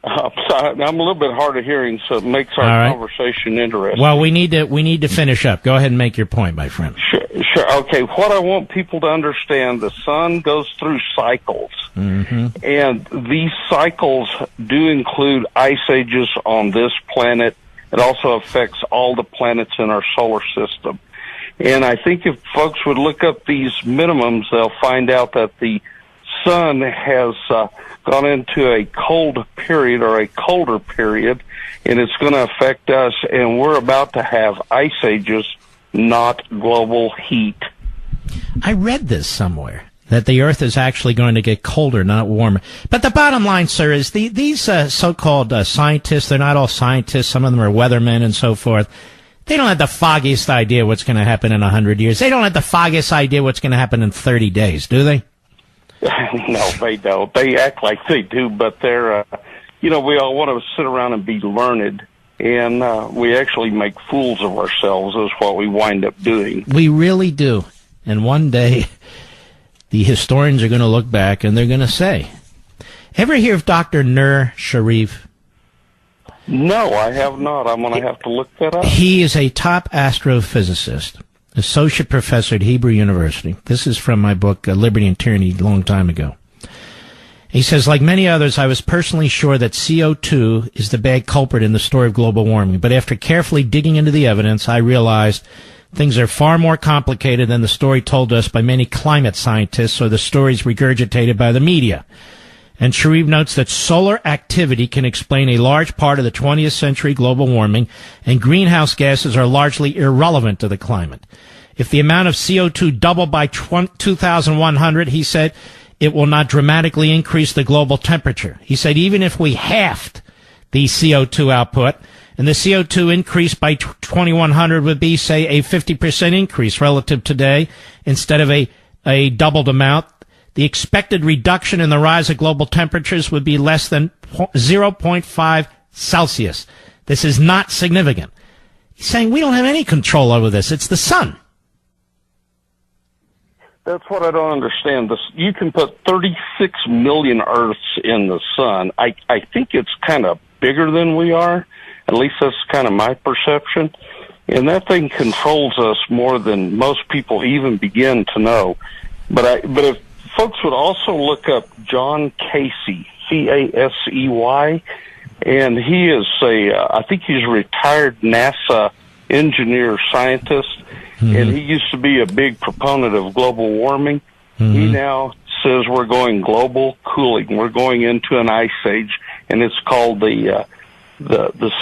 I'm a little bit hard of hearing, so it makes our conversation interesting.
Well, we need to finish up. Go ahead and make your point, my friend.
Sure. Okay, what I want people to understand, the sun goes through cycles.
Mm-hmm.
And these cycles do include ice ages on this planet. It also affects all the planets in our solar system. And I think if folks would look up these minimums, they'll find out that the sun has gone into a cold period or a colder period, and it's going to affect us, and we're about to have ice ages, not global heat.
I read this somewhere. that the Earth is actually going to get colder, not warmer. But the bottom line, sir, is these so-called scientists, they're not all scientists. Some of them are weathermen and so forth. They don't have the foggiest idea what's going to happen in 100 years. They don't have the foggiest idea what's going to happen in 30 days, do they?
No, they don't. They act like they do, but they're, we all want to sit around and be learned, and we actually make fools of ourselves is what we wind up doing.
We really do. And one day, the historians are going to look back and they're going to say, ever hear of Dr. Nur Sharif?
No, I have not. I'm going to have to look that up.
He is a top astrophysicist, associate professor at Hebrew University. This is from my book, Liberty and Tyranny, a long time ago. He says, like many others, I was personally sure that CO2 is the bad culprit in the story of global warming. But after carefully digging into the evidence, I realized things are far more complicated than the story told us by many climate scientists or the stories regurgitated by the media. And Sharif notes that solar activity can explain a large part of the 20th century global warming, and greenhouse gases are largely irrelevant to the climate. If the amount of CO2 doubled by 2100, he said, it will not dramatically increase the global temperature. He said even if we halved the CO2 output, and the CO2 increase by 2100 would be, say, a 50% increase relative to today instead of a doubled amount, the expected reduction in the rise of global temperatures would be less than 0.5 Celsius. This is not significant. He's saying we don't have any control over this. It's the sun.
That's what I don't understand. You can put 36 million Earths in the sun. I think it's kind of bigger than we are. At least that's kind of my perception. And that thing controls us more than most people even begin to know. But if folks would also look up John Casey, Casey, and he is I think he's a retired NASA engineer scientist, and he used to be a big proponent of global warming. He now says we're going global cooling. We're going into an ice age, and it's called the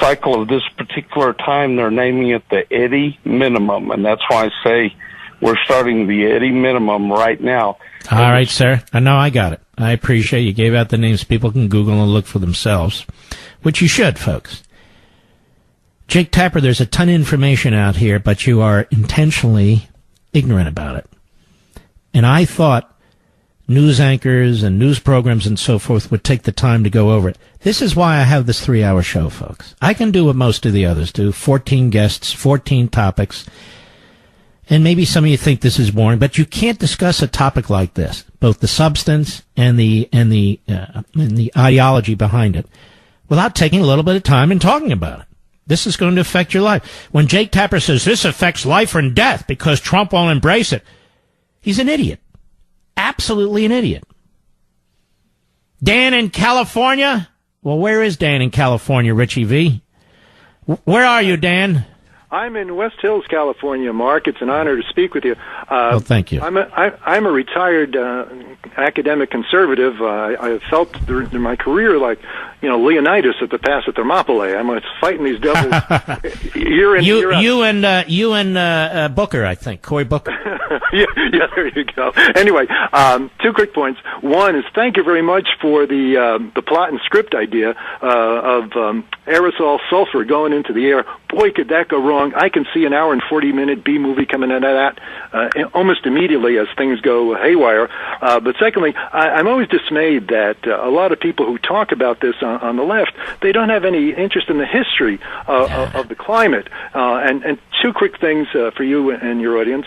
cycle of this particular time. They're naming it the Eddy minimum, and that's why I say we're starting the Eddy minimum right now.
All right, sir. I know I got it. I appreciate you gave out the names. People can Google and look for themselves, which you should, folks. Jake Tapper, there's a ton of information out here, but you are intentionally ignorant about it. And I thought news anchors and news programs and so forth would take the time to go over it. This is why I have this 3-hour show, folks. I can do what most of the others do, 14 guests, 14 topics. And maybe some of you think this is boring, but you can't discuss a topic like this, both the substance and the ideology behind it, without taking a little bit of time and talking about it. This is going to affect your life. When Jake Tapper says this affects life and death because Trump won't embrace it, he's an idiot. Absolutely an idiot. Dan in California? Well, where is Dan in California, Richie V? Where are you, Dan?
I'm in West Hills, California, Mark. It's an honor to speak with you.
Well, thank you.
I'm a retired academic conservative. I felt through my career like, Leonidas at the Pass at Thermopylae. I'm fighting these devils year in, year out.
You and Booker, I think, Cory Booker.
yeah, there you go. Anyway, 2 quick points. One is thank you very much for the plot and script idea of aerosol sulfur going into the air. Boy, could that go wrong. I can see an hour and 40-minute B-movie coming out of that almost immediately as things go haywire. But secondly, I'm always dismayed that a lot of people who talk about this on the left, they don't have any interest in the history of the climate. And 2 quick things for you and your audience.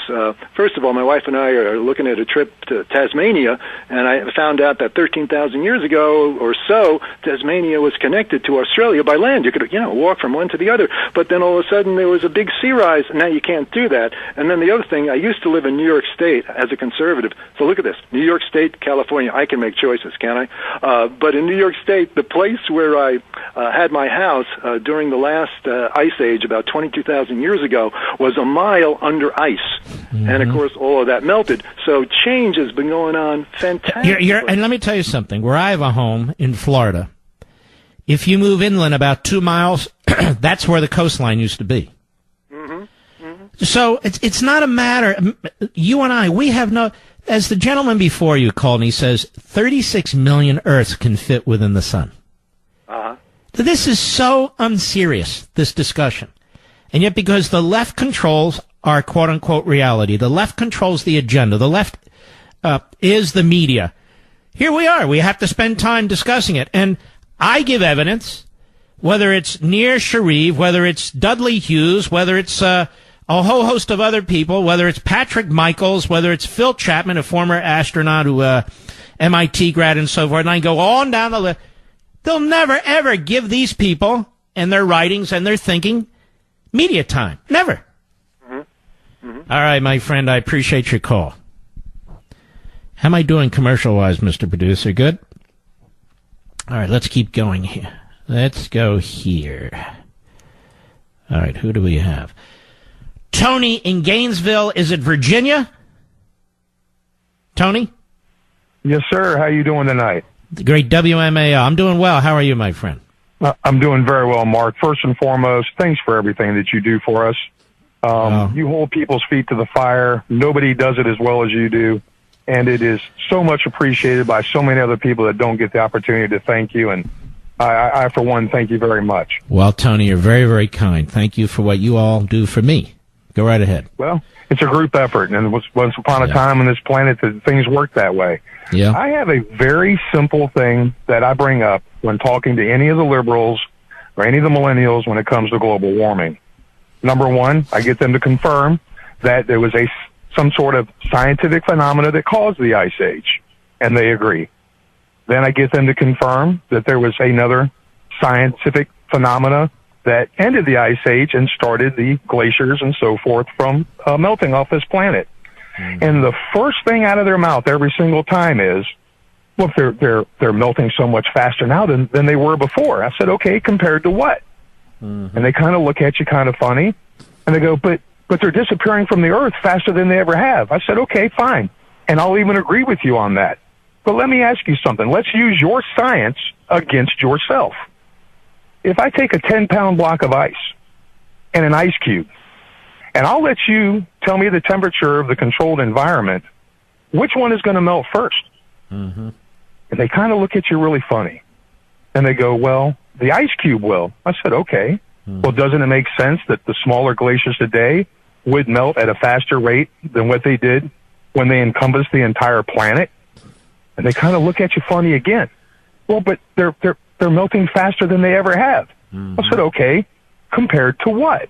First of all, my wife and I are looking at a trip to Tasmania, and I found out that 13,000 years ago or so, Tasmania was connected to Australia by land. You could, walk from one to the other. But then all of a sudden there was a big sea rise, and now you can't do that. And then the other thing, I used to live in New York State as a conservative. So look at this. New York State, California. I can make choices, can't I? But in New York State, the place where I had my house during the last ice age about 22,000 years ago was a mile under ice. Mm-hmm. And, of course, all of that melted. So change has been going on fantastically.
And let me tell you something. Where I have a home in Florida, if you move inland about 2 miles, that's where the coastline used to be. Mm-hmm. Mm-hmm. So it's not a matter. You and I, we have no. as the gentleman before you called and he says 36 million Earths can fit within the sun.
Uh-huh.
This is so unserious, this discussion. And yet because the left controls our quote-unquote reality, the left controls the agenda, the left is the media, here we are. We have to spend time discussing it. And I give evidence, whether it's Nir Sharif, whether it's Dudley Hughes, whether it's a whole host of other people, whether it's Patrick Michaels, whether it's Phil Chapman, a former astronaut who MIT grad and so forth, and I go on down the list. They'll never, ever give these people and their writings and their thinking media time. Never. Mm-hmm. Mm-hmm. All right, my friend, I appreciate your call. How am I doing commercial-wise, Mr. Producer? Good? All right, let's keep going here. Let's go here. All right, who do we have? Tony in Gainesville. Is it Virginia? Tony?
Yes, sir. How you doing tonight?
The great WMAL. I'm doing well. How are you, my friend?
I'm doing very well, Mark. First and foremost, thanks for everything that you do for us. You hold people's feet to the fire. Nobody does it as well as you do. And it is so much appreciated by so many other people that don't get the opportunity to thank you. And I, for one, thank you very much.
Well, Tony, you're very, very kind. Thank you for what you all do for me. Go right ahead.
Well, it's a group effort. And once upon a time on this planet, that things work that way.
Yeah.
I have a very simple thing that I bring up when talking to any of the liberals or any of the millennials when it comes to global warming. Number one, I get them to confirm that there was some sort of scientific phenomena that caused the ice age, and they agree. Then I get them to confirm that there was another scientific phenomena that ended the ice age and started the glaciers and so forth from melting off this planet. Mm-hmm. And the first thing out of their mouth every single time is, well, they're melting so much faster now than they were before. I said, okay, compared to what? Mm-hmm. And they kind of look at you kind of funny, and they go, but they're disappearing from the earth faster than they ever have. I said, okay, fine. And I'll even agree with you on that. But let me ask you something. Let's use your science against yourself. If I take a 10-pound block of ice and an ice cube, and I'll let you tell me the temperature of the controlled environment, which one is going to melt first? Mm-hmm. And they kind of look at you really funny. And they go, well, the ice cube will. I said, okay. Mm-hmm. Well, doesn't it make sense that the smaller glaciers today would melt at a faster rate than what they did when they encompassed the entire planet? And they kind of look at you funny again. Well, but they're melting faster than they ever have. Mm-hmm. I said, okay, compared to what?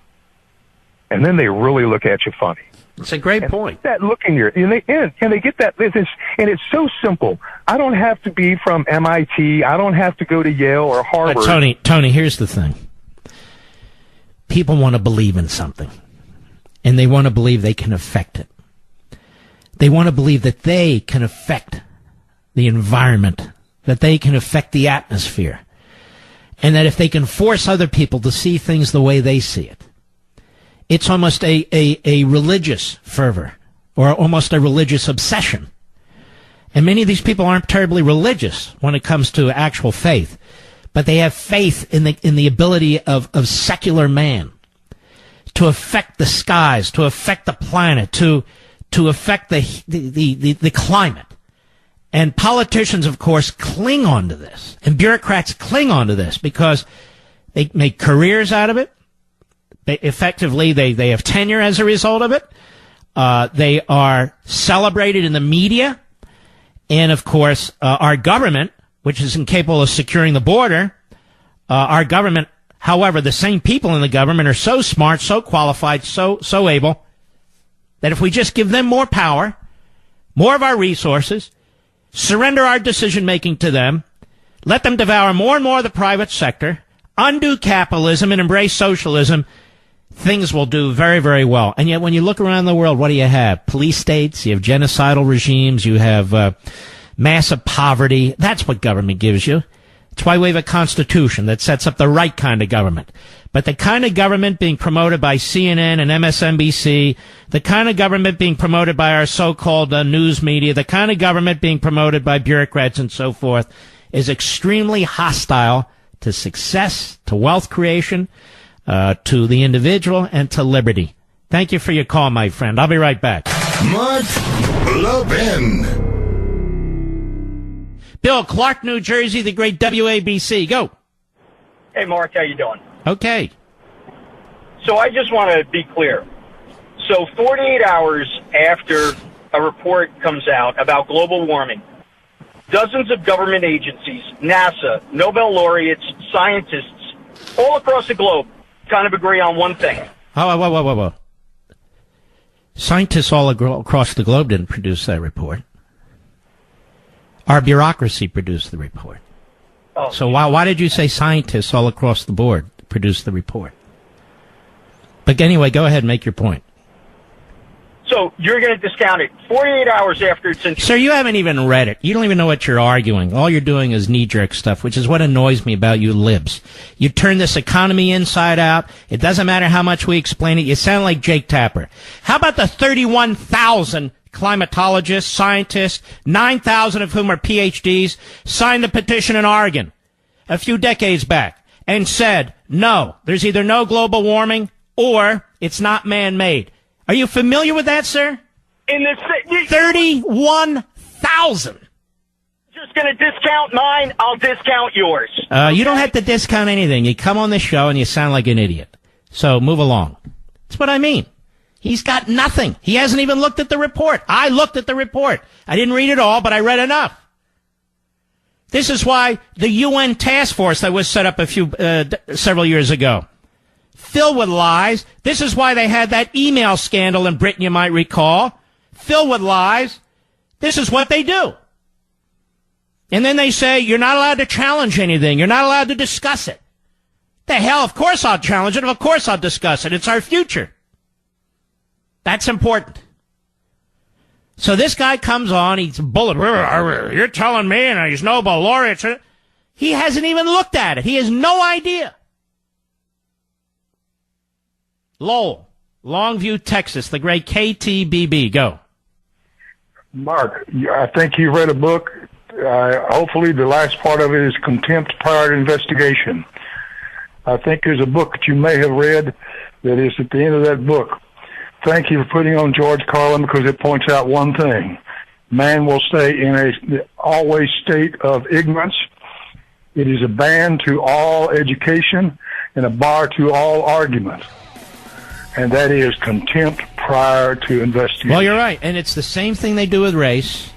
And then they really look at you funny.
It's a great point.
That look in your, and they get that, and it's so simple. I don't have to be from MIT. I don't have to go to Yale or Harvard.
But Tony, here's the thing. People want to believe in something, and they want to believe they can affect it. They want to believe that they can affect the environment, that they can affect the atmosphere, and that if they can force other people to see things the way they see it, it's almost a religious fervor or almost a religious obsession. And many of these people aren't terribly religious when it comes to actual faith, but they have faith in the ability of secular man to affect the skies, to affect the planet, to affect the climate. And politicians, of course, cling on to this, and bureaucrats cling on to this because they make careers out of it. Effectively, they have tenure as a result of it. They are celebrated in the media. And, of course, our government, which is incapable of securing the border, our government, however, the same people in the government are so smart, so qualified, so able, that if we just give them more power, more of our resources, surrender our decision-making to them, let them devour more and more of the private sector, undo capitalism and embrace socialism, things will do very, very well. And yet when you look around the world, what do you have? Police states, you have genocidal regimes, you have massive poverty. That's what government gives you. That's why we have a constitution that sets up the right kind of government. But the kind of government being promoted by CNN and MSNBC, the kind of government being promoted by our so-called news media, the kind of government being promoted by bureaucrats and so forth is extremely hostile to success, to wealth creation, to the individual, and to liberty. Thank you for your call, my friend. I'll be right back.
Mark Levin.
Bill, Clark, New Jersey, the great WABC. Go.
Hey, Mark, how you doing?
Okay.
So I just want to be clear. So 48 hours after a report comes out about global warming, dozens of government agencies, NASA, Nobel laureates, scientists, all across the globe kind of agree on one thing.
Whoa. Scientists all across the globe didn't produce that report. Our bureaucracy produced the report.
Oh.
So why did you say scientists all across the board produced the report? But anyway, go ahead and make your point.
So you're going to discount it 48 hours after it's in...
Sir, you haven't even read it. You don't even know what you're arguing. All you're doing is knee-jerk stuff, which is what annoys me about you libs. You turn this economy inside out. It doesn't matter how much we explain it. You sound like Jake Tapper. How about the 31,000 climatologists, scientists, 9,000 of whom are PhDs, signed the petition in Oregon a few decades back and said, no, there's either no global warming or it's not man-made. Are you familiar with that, sir?
In the
31,000.
Just going to discount mine, I'll discount yours.
Okay? You don't have to discount anything. You come on this show and you sound like an idiot. So move along. That's what I mean. He's got nothing. He hasn't even looked at the report. I looked at the report. I didn't read it all, but I read enough. This is why the UN task force that was set up several years ago, filled with lies. This is why they had that email scandal in Britain, you might recall. Filled with lies. This is what they do. And then they say, you're not allowed to challenge anything. You're not allowed to discuss it. The hell, of course I'll challenge it. Of course I'll discuss it. It's our future. That's important. So this guy comes on, he's bullet. You're telling me, and he's Nobel laureate. He hasn't even looked at it. He has no idea. Lowell, Longview, Texas, the great KTBB. Go.
Mark, I think you read a book. Hopefully the last part of it is Contempt Prior to Investigation. I think there's a book that you may have read that is at the end of that book. Thank you for putting on George Carlin because it points out one thing. Man will stay in a always state of ignorance. It is a ban to all education and a bar to all argument. And that is contempt prior to investigation.
Well, you're right. And it's the same thing they do with race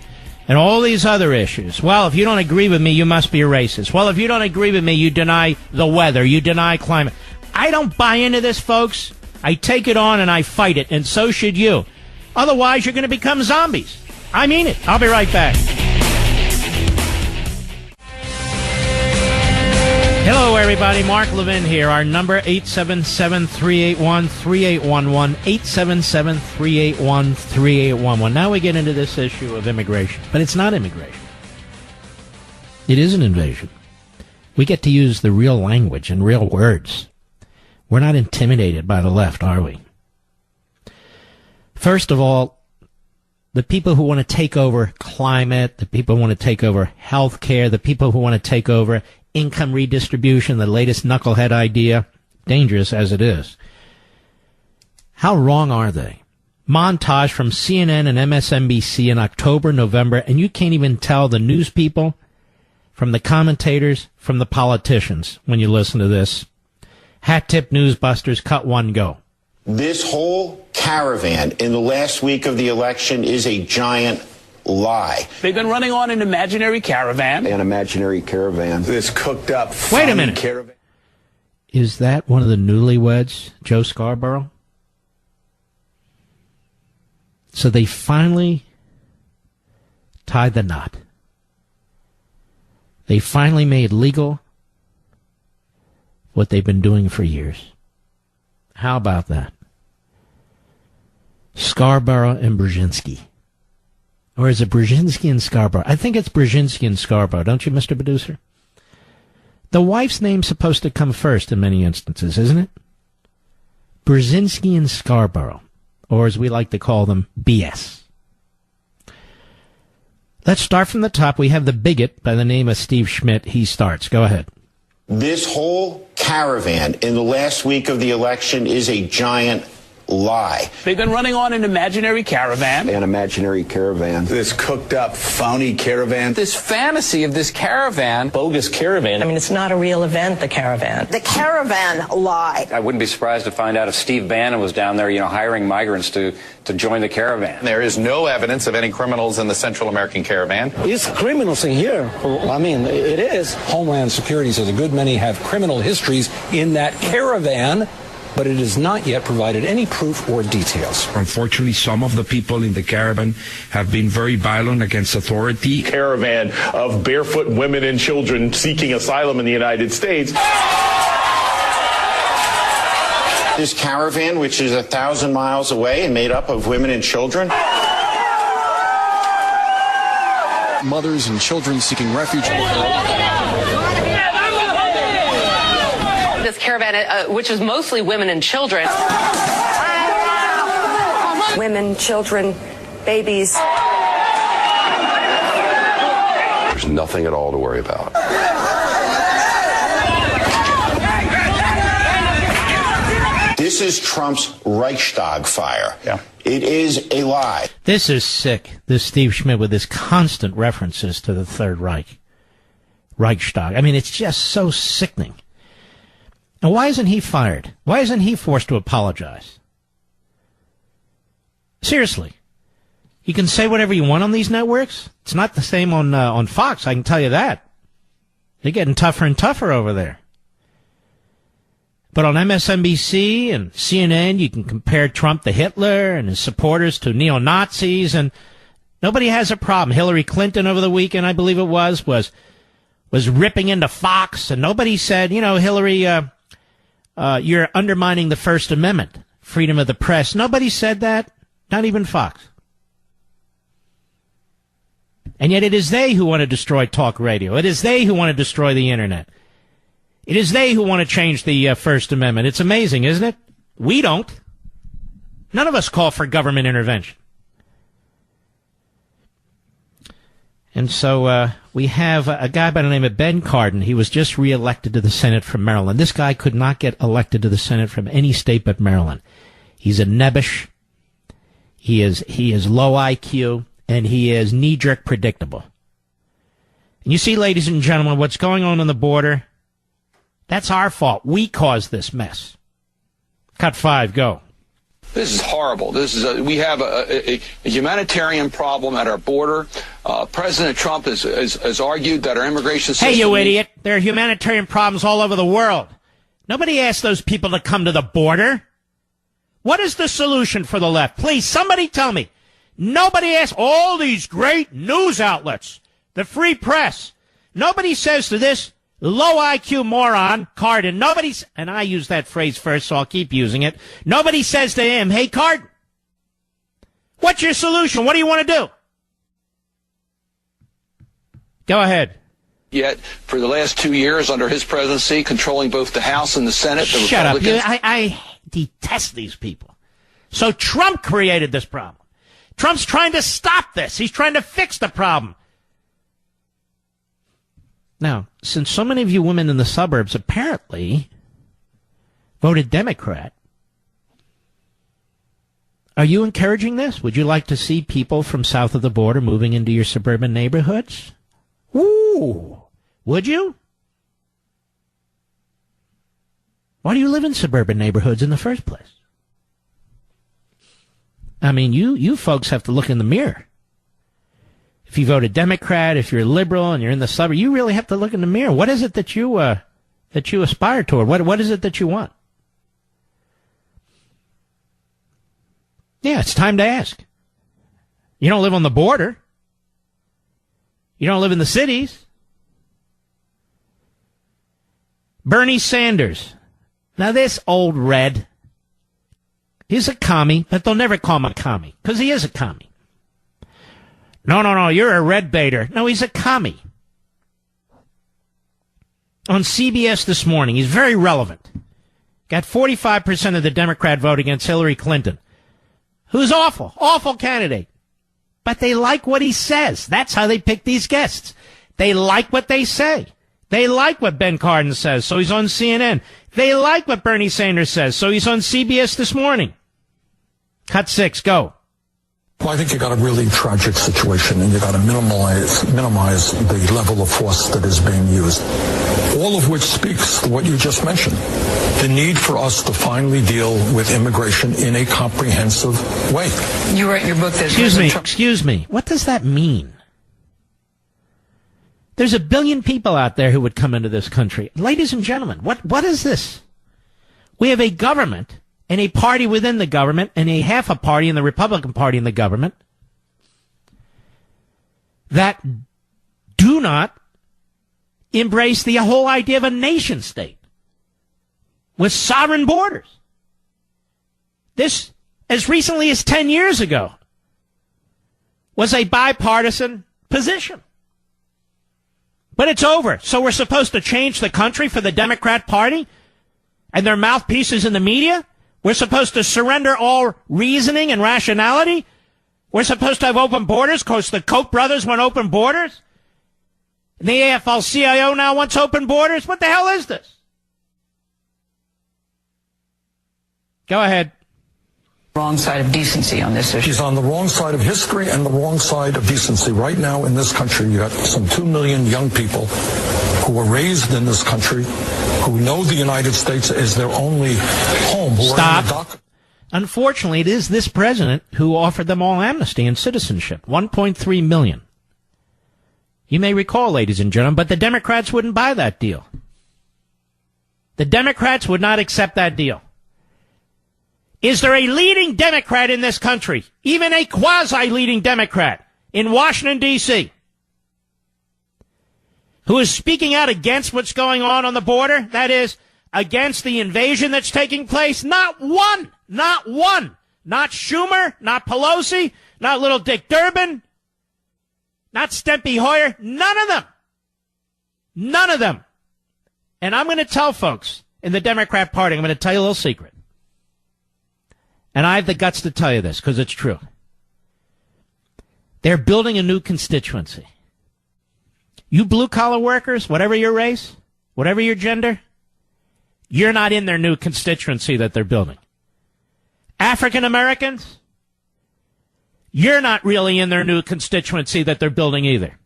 and all these other issues. Well, if you don't agree with me, you must be a racist. Well, if you don't agree with me, you deny the weather. You deny climate. I don't buy into this, folks. I take it on and I fight it, and so should you. Otherwise, you're going to become zombies. I mean it. I'll be right back. Hello, everybody. Mark Levin here. Our number, 877-381-3811, 877-381-3811. Now we get into this issue of immigration. But it's not immigration. It is an invasion. We get to use the real language and real words. We're not intimidated by the left, are we? First of all, the people who want to take over climate, the people who want to take over health care, the people who want to take over income redistribution, the latest knucklehead idea, dangerous as it is. How wrong are they? Montage from CNN and MSNBC in October, November, and you can't even tell the news people from the commentators, from the politicians when you listen to this. Hat tip newsbusters, cut one, go.
This whole caravan in the last week of the election is a giant lie.
They've been running on an imaginary caravan.
An imaginary caravan.
This cooked up.
Wait a minute.
Caravan.
Is that one of the newlyweds, Joe Scarborough? So they finally tied the knot. They finally made legal what they've been doing for years. How about that? Scarborough and Brzezinski. Or is it Brzezinski and Scarborough? I think it's Brzezinski and Scarborough, don't you, Mr. Producer? The wife's name's supposed to come first in many instances, isn't it? Brzezinski and Scarborough. Or as we like to call them, BS. Let's start from the top. We have the bigot by the name of Steve Schmidt. He starts. Go ahead.
This whole caravan in the last week of the election is a giant lie.
They've been running on an imaginary caravan.
An imaginary caravan.
This cooked up, phony caravan.
This fantasy of this caravan.
Bogus caravan.
I mean, it's not a real event, the caravan.
The caravan lie.
I wouldn't be surprised to find out if Steve Bannon was down there, hiring migrants to join the caravan.
There is no evidence of any criminals in the Central American caravan.
It's criminals in here. I mean, it is.
Homeland Security says a good many have criminal histories in that caravan, but it has not yet provided any proof or details.
Unfortunately, some of the people in the caravan have been very violent against authority.
Caravan of barefoot women and children seeking asylum in the United States.
This caravan, which is 1,000 miles away and made up of women and children.
Mothers and children seeking refuge.
This caravan, which is mostly women and children.
Women, children, babies.
There's nothing at all to worry about.
This is Trump's Reichstag fire. Yeah. It is a lie.
This is sick, this Steve Schmidt with his constant references to the Third Reich. Reichstag. I mean, it's just so sickening. And why isn't he fired? Why isn't he forced to apologize? Seriously. You can say whatever you want on these networks. It's not the same on Fox, I can tell you that. They're getting tougher and tougher over there. But on MSNBC and CNN, you can compare Trump to Hitler and his supporters to neo-Nazis, and nobody has a problem. Hillary Clinton over the weekend, I believe it was ripping into Fox, and nobody said, Hillary, you're undermining the First Amendment, freedom of the press. Nobody said that, not even Fox. And yet it is they who want to destroy talk radio. It is they who want to destroy the Internet. It is they who want to change the First Amendment. It's amazing, isn't it? We don't. None of us call for government intervention. And so we have a guy by the name of Ben Cardin. He was just reelected to the Senate from Maryland. This guy could not get elected to the Senate from any state but Maryland. He's a nebbish. He is low IQ, and he is knee-jerk predictable. And you see, ladies and gentlemen, what's going on the border? That's our fault. We caused this mess. Cut 5, go.
This is horrible. We have a humanitarian problem at our border. President Trump has argued that our immigration system...
Hey, you idiot. There are humanitarian problems all over the world. Nobody asked those people to come to the border. What is the solution for the left? Please, somebody tell me. Nobody asked all these great news outlets, the free press. Nobody says to this low IQ moron, Cardin, and I use that phrase first, so I'll keep using it. Nobody says to him, hey, Cardin, what's your solution? What do you want to do? Go ahead.
Yet, for the last 2 years under his presidency, controlling both the House and the Senate, the
Shut
Republicans...
up. I detest these people. So Trump created this problem. Trump's trying to stop this. He's trying to fix the problem. Now, since so many of you women in the suburbs apparently voted Democrat, are you encouraging this? Would you like to see people from south of the border moving into your suburban neighborhoods? Ooh, would you? Why do you live in suburban neighborhoods in the first place? I mean, you folks have to look in the mirror. If you vote a Democrat, if you're a liberal and you're in the suburb, you really have to look in the mirror. What is it that you aspire toward? What is it that you want? Yeah, it's time to ask. You don't live on the border. You don't live in the cities. Bernie Sanders. Now this old red, he's a commie, but they'll never call him a commie, because he is a commie. No, you're a red baiter. No, he's a commie. On CBS this morning, he's very relevant. Got 45% of the Democrat vote against Hillary Clinton, who's awful candidate. But they like what he says. That's how they pick these guests. They like what they say. They like what Ben Cardin says, so he's on CNN. They like what Bernie Sanders says, so he's on CBS this morning. Cut 6, go.
Well, I think you got a really tragic situation, and you got to minimize the level of force that is being used. All of which speaks to what you just mentioned. The need for us to finally deal with immigration in a comprehensive way.
You wrote your book that...
Excuse me. What does that mean? There's 1 billion people out there who would come into this country. Ladies and gentlemen, what is this? We have a government and a party within the government and a half a party in the Republican Party in the government that do not embrace the whole idea of a nation state with sovereign borders. This, as recently as 10 years ago, was a bipartisan position. But it's over. So we're supposed to change the country for the Democrat Party and their mouthpieces in the media? We're supposed to surrender all reasoning and rationality? We're supposed to have open borders because the Koch brothers want open borders? And the AFL-CIO now wants open borders? What the hell is this? Go ahead.
Wrong side of decency on this issue.
He's on the wrong side of history and the wrong side of decency. Right now in this country, you got some 2 million young people who were raised in this country, who know the United States is their only home.
Stop. Unfortunately, it is this president who offered them all amnesty and citizenship. 1.3 million. You may recall, ladies and gentlemen, but the Democrats wouldn't buy that deal. The Democrats would not accept that deal. Is there a leading Democrat in this country, even a quasi-leading Democrat in Washington, D.C., who is speaking out against what's going on the border? That is, against the invasion that's taking place? Not one. Not one. Not Schumer, not Pelosi, not little Dick Durbin, not Steny Hoyer. None of them. None of them. And I'm going to tell folks in the Democrat Party, I'm going to tell you a little secret. And I have the guts to tell you this because it's true. They're building a new constituency. You blue-collar workers, whatever your race, whatever your gender, you're not in their new constituency that they're building. African Americans, you're not really in their new constituency that they're building either.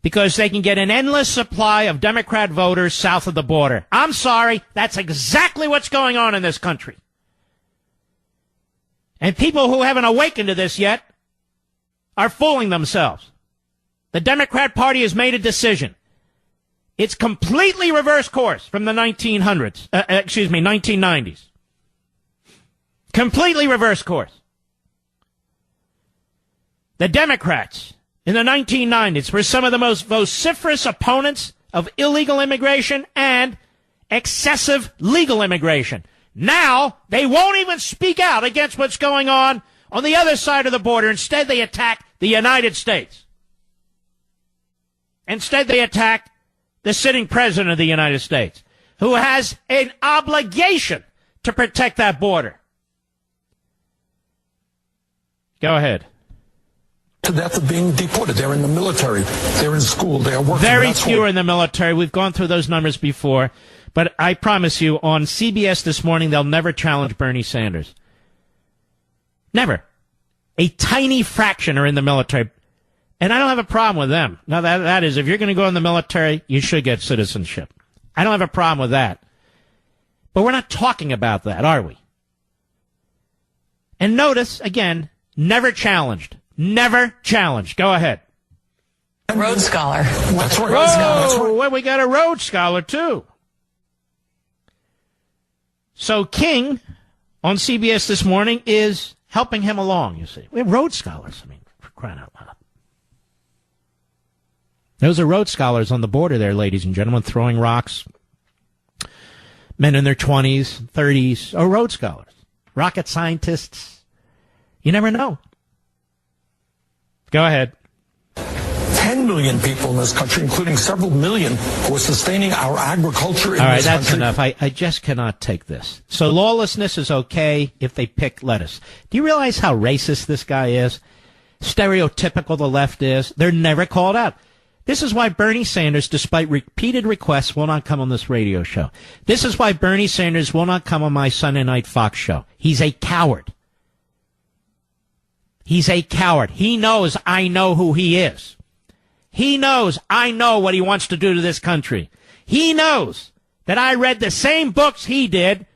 Because they can get an endless supply of Democrat voters south of the border. I'm sorry, that's exactly what's going on in this country. And people who haven't awakened to this yet are fooling themselves. The Democrat Party has made a decision. It's completely reverse course from the 1990s. Completely reverse course. The Democrats in the 1990s were some of the most vociferous opponents of illegal immigration and excessive legal immigration. Now, they won't even speak out against what's going on the other side of the border. Instead, they attack the United States. Instead, they attack the sitting president of the United States, who has an obligation to protect that border. Go ahead.
To death of being deported. They're in the military. They're in school. They are working.
Very few are in the military. We've gone through those numbers before. But I promise you, on CBS this morning, they'll never challenge Bernie Sanders. Never. A tiny fraction are in the military. And I don't have a problem with them. Now, that is, if you're going to go in the military, you should get citizenship. I don't have a problem with that. But we're not talking about that, are we? And notice, again, never challenged. Never challenged. Go ahead.
Rhodes Scholar.
That's right.
Oh, well, we got a Rhodes Scholar, too. So King, on CBS this morning, is helping him along, you see. We have Rhodes Scholars. I mean, for crying out loud. Those are Rhodes Scholars on the border there, ladies and gentlemen, throwing rocks. Men in their 20s, 30s, or Rhodes Scholars. Rocket scientists. You never know. Go ahead.
10 million people in this country, including several million who are sustaining our agriculture in this country. All right,
that's enough. I just cannot take this. So lawlessness is okay if they pick lettuce. Do you realize how racist this guy is? Stereotypical the left is. They're never called out. This is why Bernie Sanders, despite repeated requests, will not come on this radio show. This is why Bernie Sanders will not come on my Sunday Night Fox show. He's a coward. He's a coward. He knows I know who he is. He knows I know what he wants to do to this country. He knows that I read the same books he did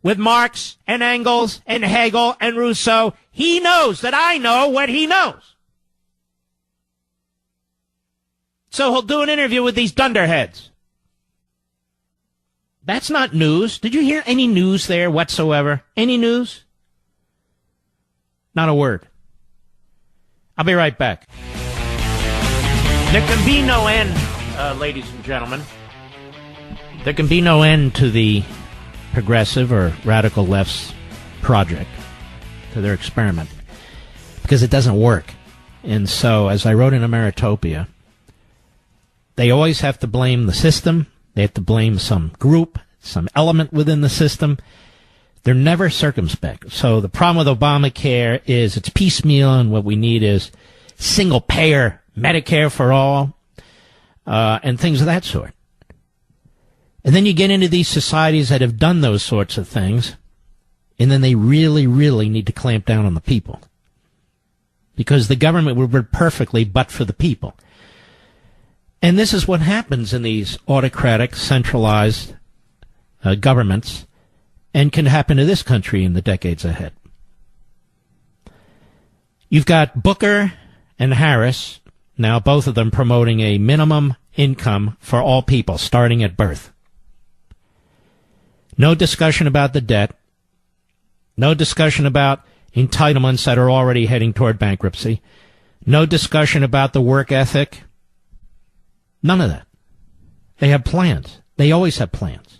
with Marx and Engels and Hegel and Rousseau. He knows that I know what he knows. So he'll do an interview with these dunderheads. That's not news. Did you hear any news there whatsoever? Any news? Not a word. I'll be right back. There can be no end, ladies and gentlemen. There can be no end to the progressive or radical left's project, to their experiment, because it doesn't work. And so, as I wrote in Ameritopia, they always have to blame the system. They have to blame some group, some element within the system. They're never circumspect. So the problem with Obamacare is it's piecemeal, and what we need is single-payer Medicare for all, and things of that sort. And then you get into these societies that have done those sorts of things, and then they really, really need to clamp down on the people. Because the government would work perfectly but for the people. And this is what happens in these autocratic, centralized governments, and can happen to this country in the decades ahead. You've got Booker and Harris, now both of them promoting a minimum income for all people, starting at birth. No discussion about the debt. No discussion about entitlements that are already heading toward bankruptcy. No discussion about the work ethic. None of that. They have plans. They always have plans.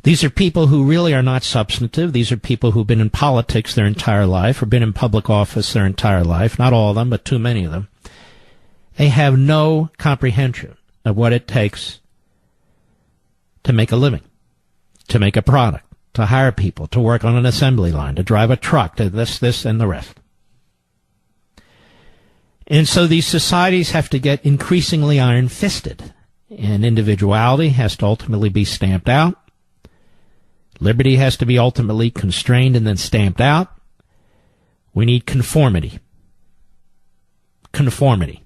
These are people who really are not substantive. These are people who've been in politics their entire life or been in public office their entire life. Not all of them, but too many of them. They have no comprehension of what it takes to make a living, to make a product, to hire people, to work on an assembly line, to drive a truck, to this, and the rest. And so these societies have to get increasingly iron-fisted, and individuality has to ultimately be stamped out. Liberty has to be ultimately constrained and then stamped out. We need conformity. Conformity.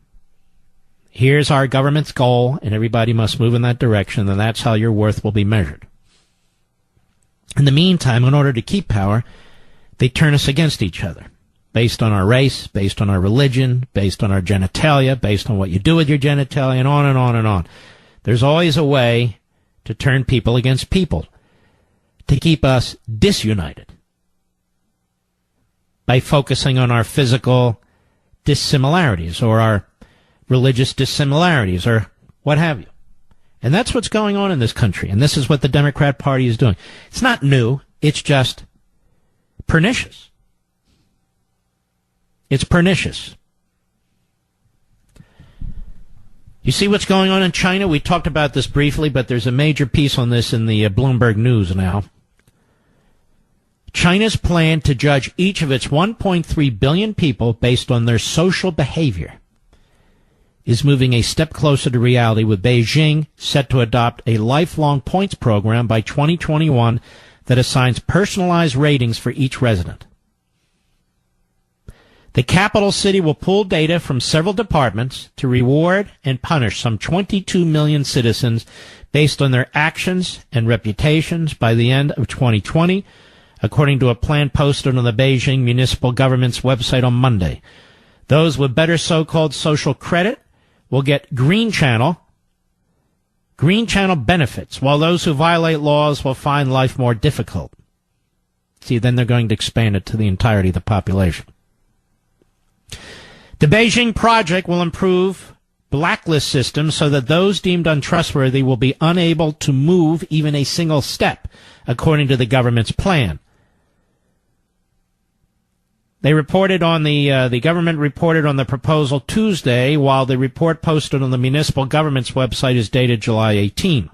Here's our government's goal, and everybody must move in that direction, and that's how your worth will be measured. In the meantime, in order to keep power, they turn us against each other, based on our race, based on our religion, based on our genitalia, based on what you do with your genitalia, and on and on and on. There's always a way to turn people against people, to keep us disunited by focusing on our physical dissimilarities or our religious dissimilarities or what have you. And that's what's going on in this country, and this is what the Democrat Party is doing. It's not new. It's just pernicious. It's pernicious. You see what's going on in China? We talked about this briefly, but there's a major piece on this in the Bloomberg News now. China's plan to judge each of its 1.3 billion people based on their social behavior is moving a step closer to reality, with Beijing set to adopt a lifelong points program by 2021 that assigns personalized ratings for each resident. The capital city will pull data from several departments to reward and punish some 22 million citizens based on their actions and reputations by the end of 2020, according to a plan posted on the Beijing municipal government's website on Monday. Those with better so-called social credit will get green channel benefits, while those who violate laws will find life more difficult. See, then they're going to expand it to the entirety of the population. The Beijing project will improve blacklist systems so that those deemed untrustworthy will be unable to move even a single step, according to the government's plan. They reported on the government reported on the proposal Tuesday, while the report posted on the municipal government's website is dated July 18.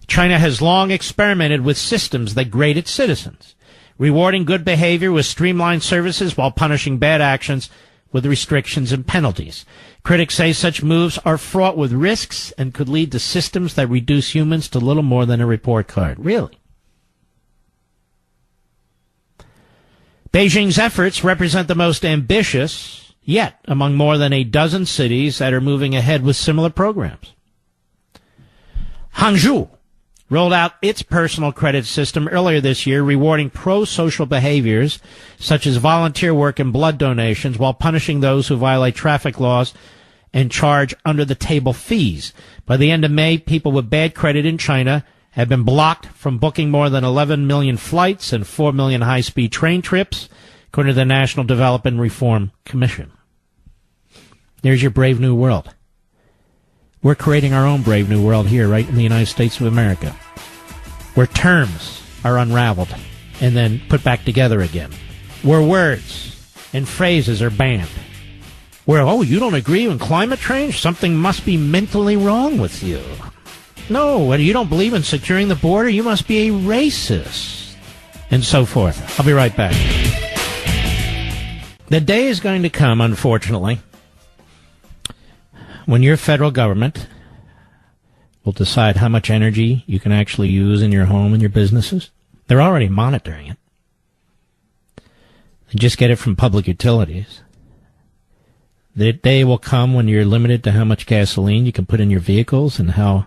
China has long experimented with systems that grade its citizens, rewarding good behavior with streamlined services while punishing bad actions with restrictions and penalties. Critics say such moves are fraught with risks and could lead to systems that reduce humans to little more than a report card. Really? Beijing's efforts represent the most ambitious yet among more than a dozen cities that are moving ahead with similar programs. Hangzhou rolled out its personal credit system earlier this year, rewarding pro-social behaviors such as volunteer work and blood donations while punishing those who violate traffic laws and charge under-the-table fees. By the end of May, people with bad credit in China have been blocked from booking more than 11 million flights and 4 million high-speed train trips, according to the National Development Reform Commission. There's your brave new world. We're creating our own brave new world here, right in the United States of America, where terms are unraveled and then put back together again, where words and phrases are banned, where, oh, you don't agree on climate change? Something must be mentally wrong with you. No, you don't believe in securing the border? You must be a racist, and so forth. I'll be right back. The day is going to come, unfortunately, when your federal government will decide how much energy you can actually use in your home and your businesses. They're already monitoring it. They just get it from public utilities. The day will come when you're limited to how much gasoline you can put in your vehicles and how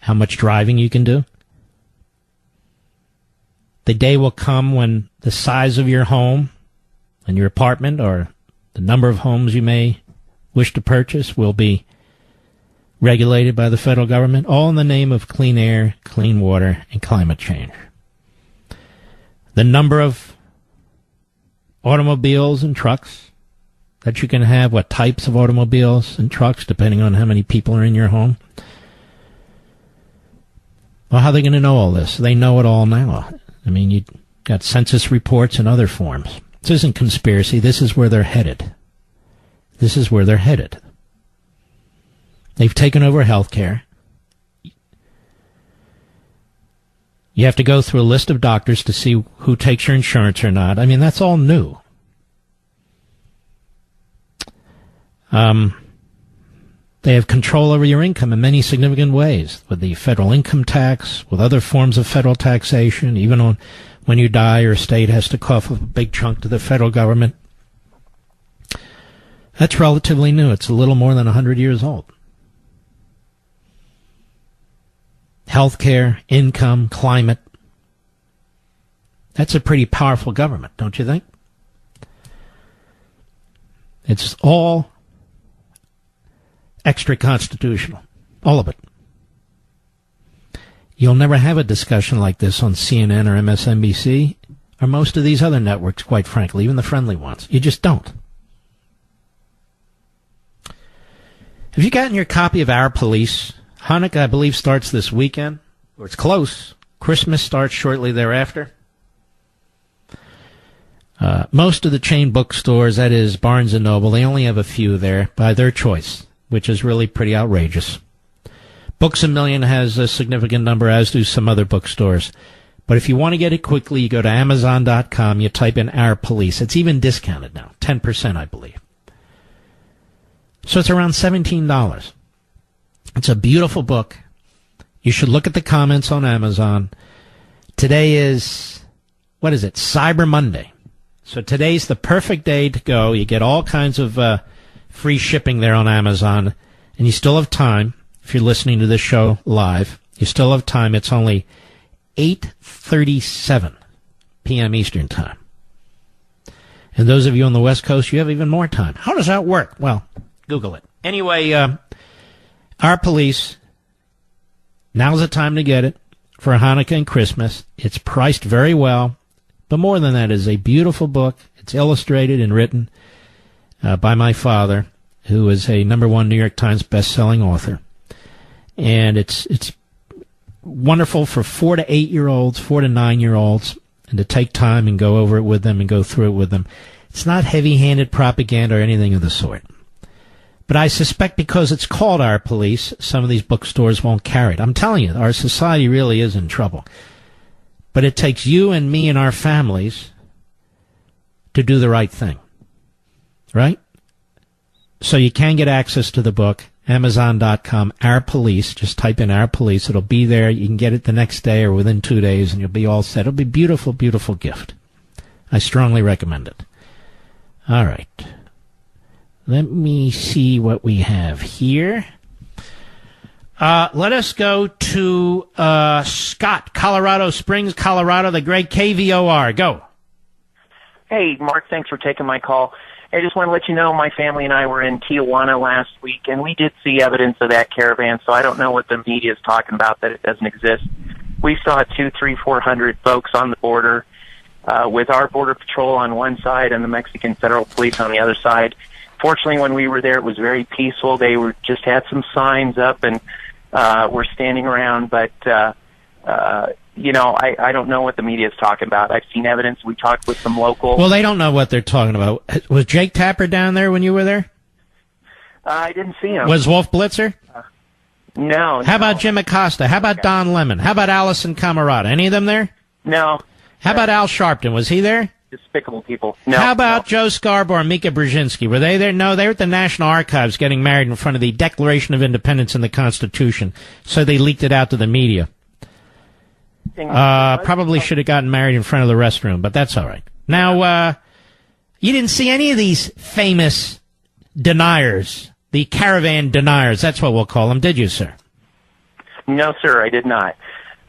much driving you can do. The day will come when the size of your home and your apartment or the number of homes you may wish to purchase will be regulated by the federal government, all in the name of clean air, clean water, and climate change. The number of automobiles and trucks that you can have, what types of automobiles and trucks, depending on how many people are in your home. Well, how are they going to know all this? They know it all now. I mean, you've got census reports and other forms. This isn't conspiracy. This is where they're headed. This is where they're headed. They've taken over health care. You have to go through a list of doctors to see who takes your insurance or not. I mean, that's all new. They have control over your income in many significant ways, with the federal income tax, with other forms of federal taxation, even on when you die, your state has to cough up a big chunk to the federal government. That's relatively new. It's a little more than 100 years old. Healthcare, income, climate. That's a pretty powerful government, don't you think? It's all extra-constitutional. All of it. You'll never have a discussion like this on CNN or MSNBC or most of these other networks, quite frankly, even the friendly ones. You just don't. Have you gotten your copy of Our Police? Hanukkah, I believe, starts this weekend, or it's close. Christmas starts shortly thereafter. Most of the chain bookstores, that is Barnes & Noble, they only have a few there by their choice, which is really pretty outrageous. Books A Million has a significant number, as do some other bookstores. But if you want to get it quickly, you go to Amazon.com, you type in Our Police. It's even discounted now, 10%, I believe. So it's around $17. It's a beautiful book. You should look at the comments on Amazon. Today is, what is it, Cyber Monday. So today's the perfect day to go. You get all kinds of free shipping there on Amazon. And you still have time, if you're listening to this show live, you still have time. It's only 8:37 p.m. Eastern Time. And those of you on the West Coast, you have even more time. How does that work? Well, Google it. Anyway, Our Police, now's the time to get it for Hanukkah and Christmas. It's priced very well. But more than that, it's a beautiful book. It's illustrated and written by my father, who is a #1 New York Times best-selling author. And it's wonderful for 4 to 8-year-olds, 4 to 9-year-olds, and to take time and go over it with them and go through it with them. It's not heavy-handed propaganda or anything of the sort. But I suspect because it's called Our Police, some of these bookstores won't carry it. I'm telling you, our society really is in trouble. But it takes you and me and our families to do the right thing. right? So you can get access to the book, Amazon.com, Our Police. Just type in Our Police. It'll be there. You can get it the next day or within 2 days, and you'll be all set. It'll be a beautiful, beautiful gift. I strongly recommend it. All right. Let me see what we have here. Let us go to Scott, Colorado Springs, Colorado, the great KVOR. Go.
Hey, Mark, thanks for taking my call. I just want to let you know my family and I were in Tijuana last week, and we did see evidence of that caravan, so I don't know what the media is talking about, that it doesn't exist. We saw 200, 300, 400 folks on the border with our Border Patrol on one side and the Mexican Federal Police on the other side. Fortunately, when we were there, it was very peaceful. They were just had some signs up and were standing around, but I don't know what the media is talking about. I've seen evidence. We talked with some local.
Well, they don't know what they're talking about. Was Jake Tapper down there when you were there?
I didn't see him.
Was Wolf Blitzer?
No.
How about Jim Acosta? How about Don Lemon? How about Allison Camarada? Any of them there?
No.
How about Al Sharpton? Was he there?
Despicable people. No.
How about Joe Scarborough and Mika Brzezinski? Were they there? No, they were at the National Archives getting married in front of the Declaration of Independence and the Constitution, so they leaked it out to the media. Probably should have gotten married in front of the restroom, but that's all right. Now, you didn't see any of these famous deniers, the caravan deniers, that's what we'll call them, did you, sir?
No, sir, I did not.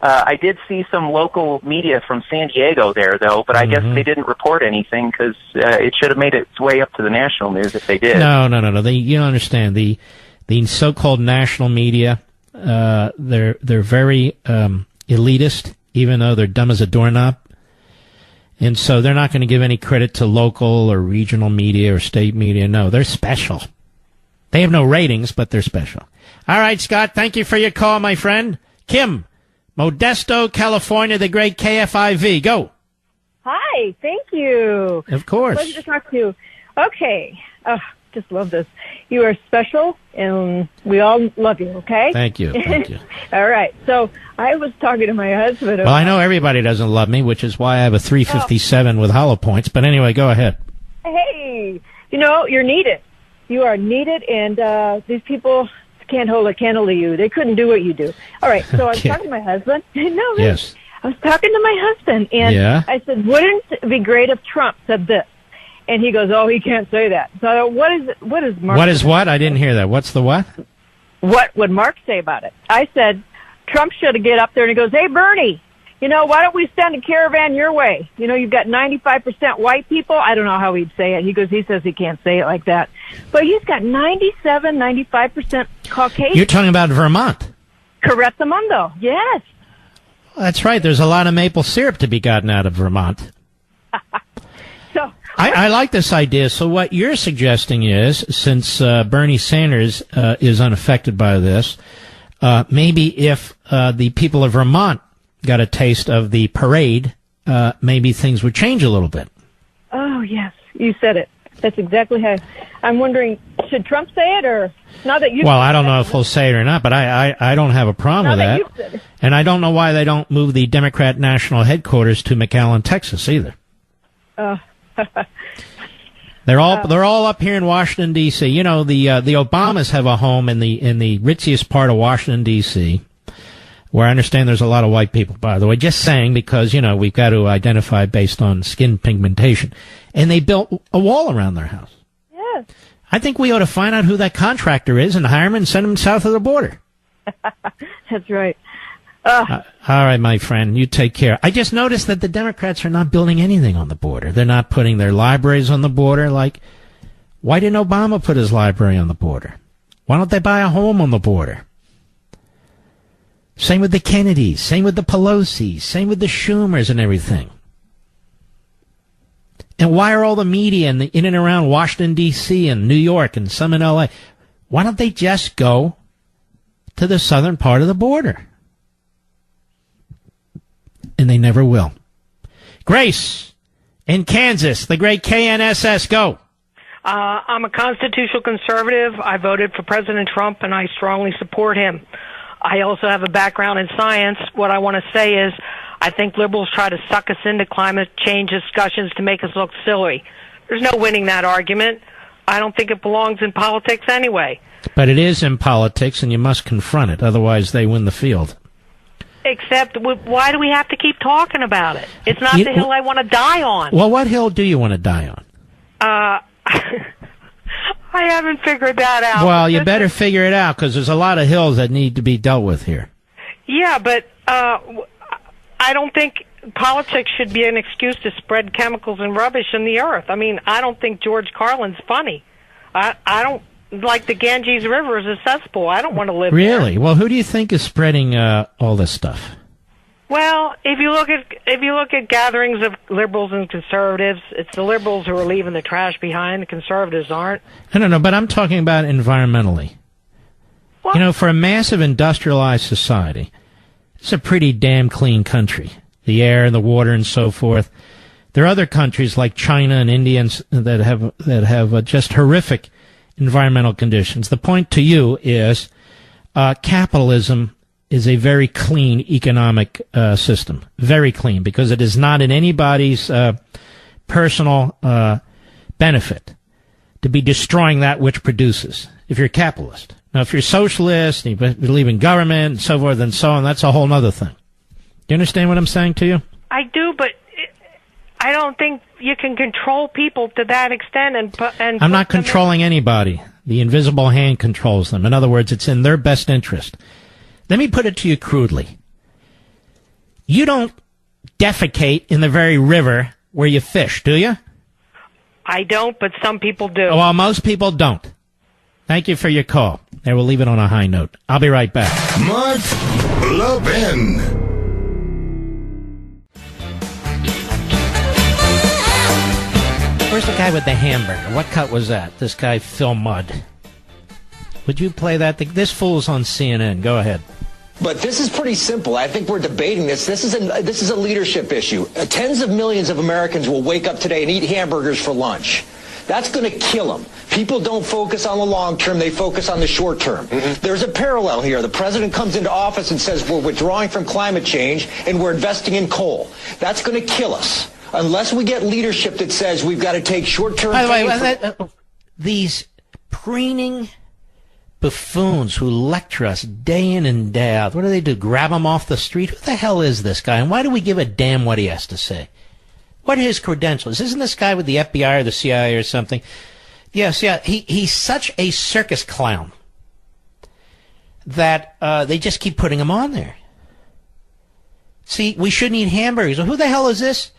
I did see some local media from San Diego there, though, but I guess they didn't report anything because it should have made its way up to the national news if they did.
No. You don't understand. The so-called national media, they're very elitist, even though they're dumb as a doorknob. And so they're not going to give any credit to local or regional media or state media. No, they're special. They have no ratings, but they're special. All right, Scott, thank you for your call, my friend. Kim, Modesto, California, the great KFIV. Go.
Hi, thank you.
Of course.
Pleasure to talk to you. Okay. Just love this. You are special, and we all love you, okay?
Thank you.
All right. So I was talking to my husband.
Well, I know everybody doesn't love me, which is why I have a 357 with hollow points. But anyway, go ahead.
Hey, you're needed. You are needed, and these people can't hold a candle to you. They couldn't do what you do. All right. So I was talking to my husband. No, really.
Yes.
I was talking to my husband, and I said, wouldn't it be great if Trump said this? And he goes, he can't say that. So what is Mark?
What is what? I didn't hear that. What's the what?
What would Mark say about it? I said, Trump should get up there, and he goes, hey, Bernie, why don't we send a caravan your way? You've got 95% white people. I don't know how he'd say it. He says he can't say it like that. But he's got 95% Caucasian.
You're talking about Vermont.
Correct mundo. Yes.
That's right. There's a lot of maple syrup to be gotten out of Vermont.
So
I like this idea. So what you're suggesting is, since Bernie Sanders is unaffected by this, maybe if the people of Vermont got a taste of the parade, maybe things would change a little bit.
Oh, yes. You said it. That's exactly how. I'm wondering, should Trump say it, or now that you?
Well, I don't know if he'll say it or not, but I don't have a problem with that.
You said it.
And I don't know why they don't move the Democrat national headquarters to McAllen, Texas, either. They're all up here in Washington D.C. The Obamas have a home in the ritziest part of Washington D.C., where I understand there's a lot of white people, by the way. Just saying, because we've got to identify based on skin pigmentation, and they built a wall around their house.
Yes.
I think we ought to find out who that contractor is and hire him and send him south of the border.
That's right.
All right, my friend, you take care. I just noticed that the Democrats are not building anything on the border. They're not putting their libraries on the border. Like, why didn't Obama put his library on the border? Why don't they buy a home on the border? Same with the Kennedys, same with the Pelosi's, same with the Schumers and everything. And why are all the media in and around Washington, D.C. and New York and some in L.A., why don't they just go to the southern part of the border? And they never will. Grace, in Kansas, the great KNSS, go.
I'm a constitutional conservative. I voted for President Trump, and I strongly support him. I also have a background in science. What I want to say is I think liberals try to suck us into climate change discussions to make us look silly. There's no winning that argument. I don't think it belongs in politics anyway.
But it is in politics, and you must confront it. Otherwise, they win the field.
Except, why do we have to keep talking about it? It's not the hill I want to die on.
Well, what hill do you want to die on?
I haven't figured that out.
Well, you better figure it out, because there's a lot of hills that need to be dealt with here.
Yeah, but I don't think politics should be an excuse to spread chemicals and rubbish in the earth. I mean, I don't think George Carlin's funny. I don't like the Ganges River is a cesspool. I don't want to live there.
Really? Well, who do you think is spreading all this stuff?
Well, if you look at gatherings of liberals and conservatives, it's the liberals who are leaving the trash behind. The conservatives aren't.
I don't know, but I'm talking about environmentally. What? You know, for a massive industrialized society, it's a pretty damn clean country. The air and the water and so forth. There are other countries like China and India that have just horrific environmental conditions. The point to you is capitalism is a very clean economic system. Very clean, because it is not in anybody's personal benefit to be destroying that which produces, if you're a capitalist. Now, if you're socialist, and you believe in government and so forth and so on, that's a whole other thing. Do you understand what I'm saying to you?
I do, but I don't think you can control people to that extent. And
I'm not controlling anybody. The invisible hand controls them. In other words, it's in their best interest. Let me put it to you crudely. You don't defecate in the very river where you fish, do you?
I don't, but some people do.
Well, most people don't. Thank you for your call. There, we'll leave it on a high note. I'll be right back.
Mark Levin.
Where's the guy with the hamburger? What cut was that? This guy, Phil Mudd. Would you play that? This fool's on CNN. Go ahead.
But this is pretty simple. I think we're debating this. This is a leadership issue. Tens of millions of Americans will wake up today and eat hamburgers for lunch. That's going to kill them. People don't focus on the long term. They focus on the short term. There's a parallel here. The president comes into office and says we're withdrawing from climate change and we're investing in coal. That's going to kill us. Unless we get leadership that says we've got to take short-term...
By the way, these preening buffoons who lecture us day in and day out, what do? Grab them off the street? Who the hell is this guy? And why do we give a damn what he has to say? What are his credentials? Isn't this guy with the FBI or the CIA or something? Yes, yeah. He's such a circus clown that they just keep putting him on there. See, we shouldn't eat hamburgers. Well, who the hell is this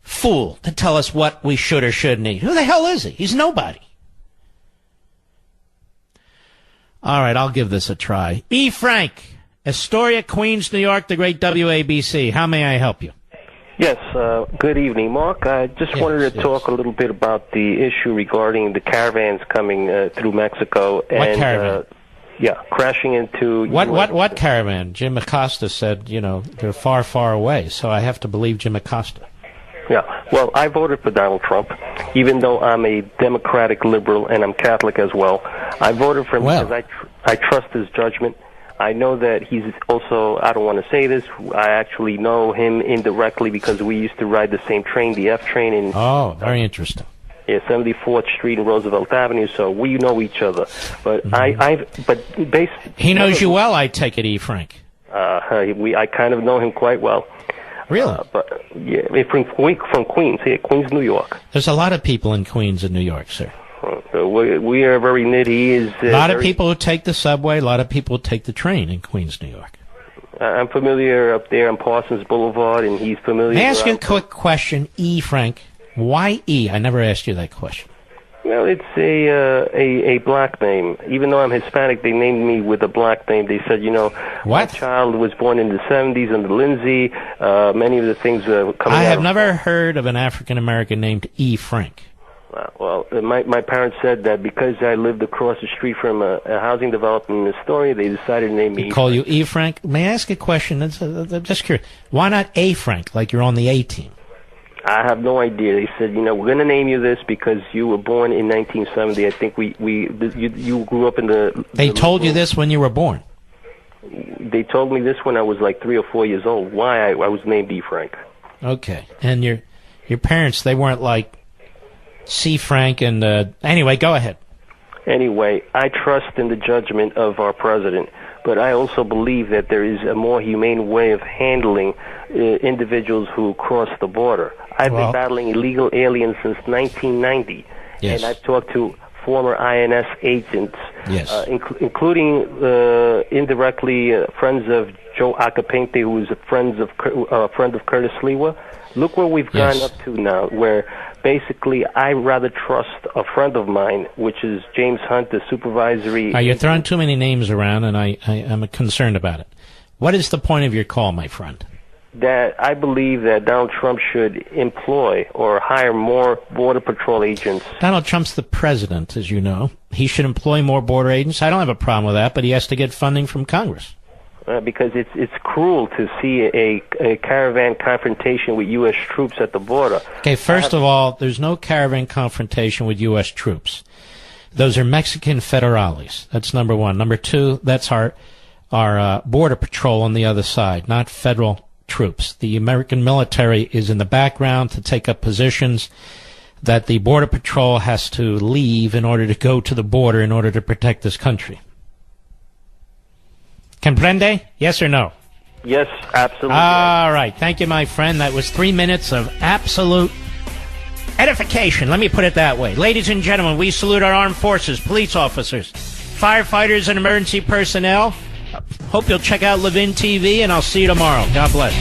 fool to tell us what we should or shouldn't eat? Who the hell is he? He's nobody. All right, I'll give this a try. E. Frank, Astoria, Queens, New York, the great WABC. How may I help you?
Yes, good evening, Mark. I just wanted to talk a little bit about the issue regarding the caravans coming through Mexico.
What
and,
caravan?
Crashing into...
What caravan? Jim Acosta said, they're far, far away, so I have to believe Jim Acosta.
Yeah, well, I voted for Donald Trump, even though I'm a Democratic liberal and I'm Catholic as well. I voted for him because I trust his judgment. I know that he's also, I don't want to say this, I actually know him indirectly because we used to ride the same train, the F train.
Oh, very interesting.
Yeah, 74th Street and Roosevelt Avenue, so we know each other. But
he knows you well, I take it, E. Frank.
I kind of know him quite well.
Really?
But yeah, from Queens, Queens, New York.
There's a lot of people in Queens and New York, sir.
We are very nitty.
A lot of people who take the subway, a lot of people who take the train in Queens, New York.
I'm familiar up there on Parsons Boulevard, and he's familiar.
May I ask you a quick question, E. Frank? Why E? I never asked you that question.
Well, it's a black name. Even though I'm Hispanic, they named me with a black name. They said, my child was born in the 70s under Lindsay. Many of the things coming out.
I have never heard of an African American named E. Frank.
Well, my parents said that because I lived across the street from a housing development in Astoria, they decided to name me.
Call you E. Frank? May I ask a question? I'm just curious. Why not A. Frank, like you're on the A team?
I have no idea. They said, we're going to name you this because you were born in 1970. I think you grew up in the...
They told you this when you were born?
They told me this when I was like 3 or 4 years old. Why I was named E. Frank.
Okay. And your parents, they weren't like see Frank. And anyway, go ahead.
Anyway, I trust in the judgment of our president, but I also believe that there is a more humane way of handling individuals who cross the border. I've been battling illegal aliens since 1990, and I've talked to former INS agents, including indirectly friends of Joe Acapente, who is a friend of Curtis Lewa. Look where we've gone up to now, where basically I rather trust a friend of mine, which is James Hunt, the supervisory...
You're throwing too many names around, and I'm concerned about it. What is the point of your call, my friend?
That I believe that Donald Trump should employ or hire more Border Patrol agents.
Donald Trump's the president, as you know. He should employ more border agents. I don't have a problem with that, but he has to get funding from Congress.
Because it's cruel to see a caravan confrontation with U.S. troops at the border.
Okay, first of all, there's no caravan confrontation with U.S. troops. Those are Mexican federales. That's number one. Number two, that's our Border Patrol on the other side, not federal troops. The American military is in the background to take up positions that the Border Patrol has to leave in order to go to the border in order to protect this country. Comprende? Yes or no?
Yes, absolutely.
All right. Thank you, my friend. That was 3 minutes of absolute edification. Let me put it that way. Ladies and gentlemen, we salute our armed forces, police officers, firefighters, and emergency personnel. Hope you'll check out LEVIN TV, and I'll see you tomorrow. God bless.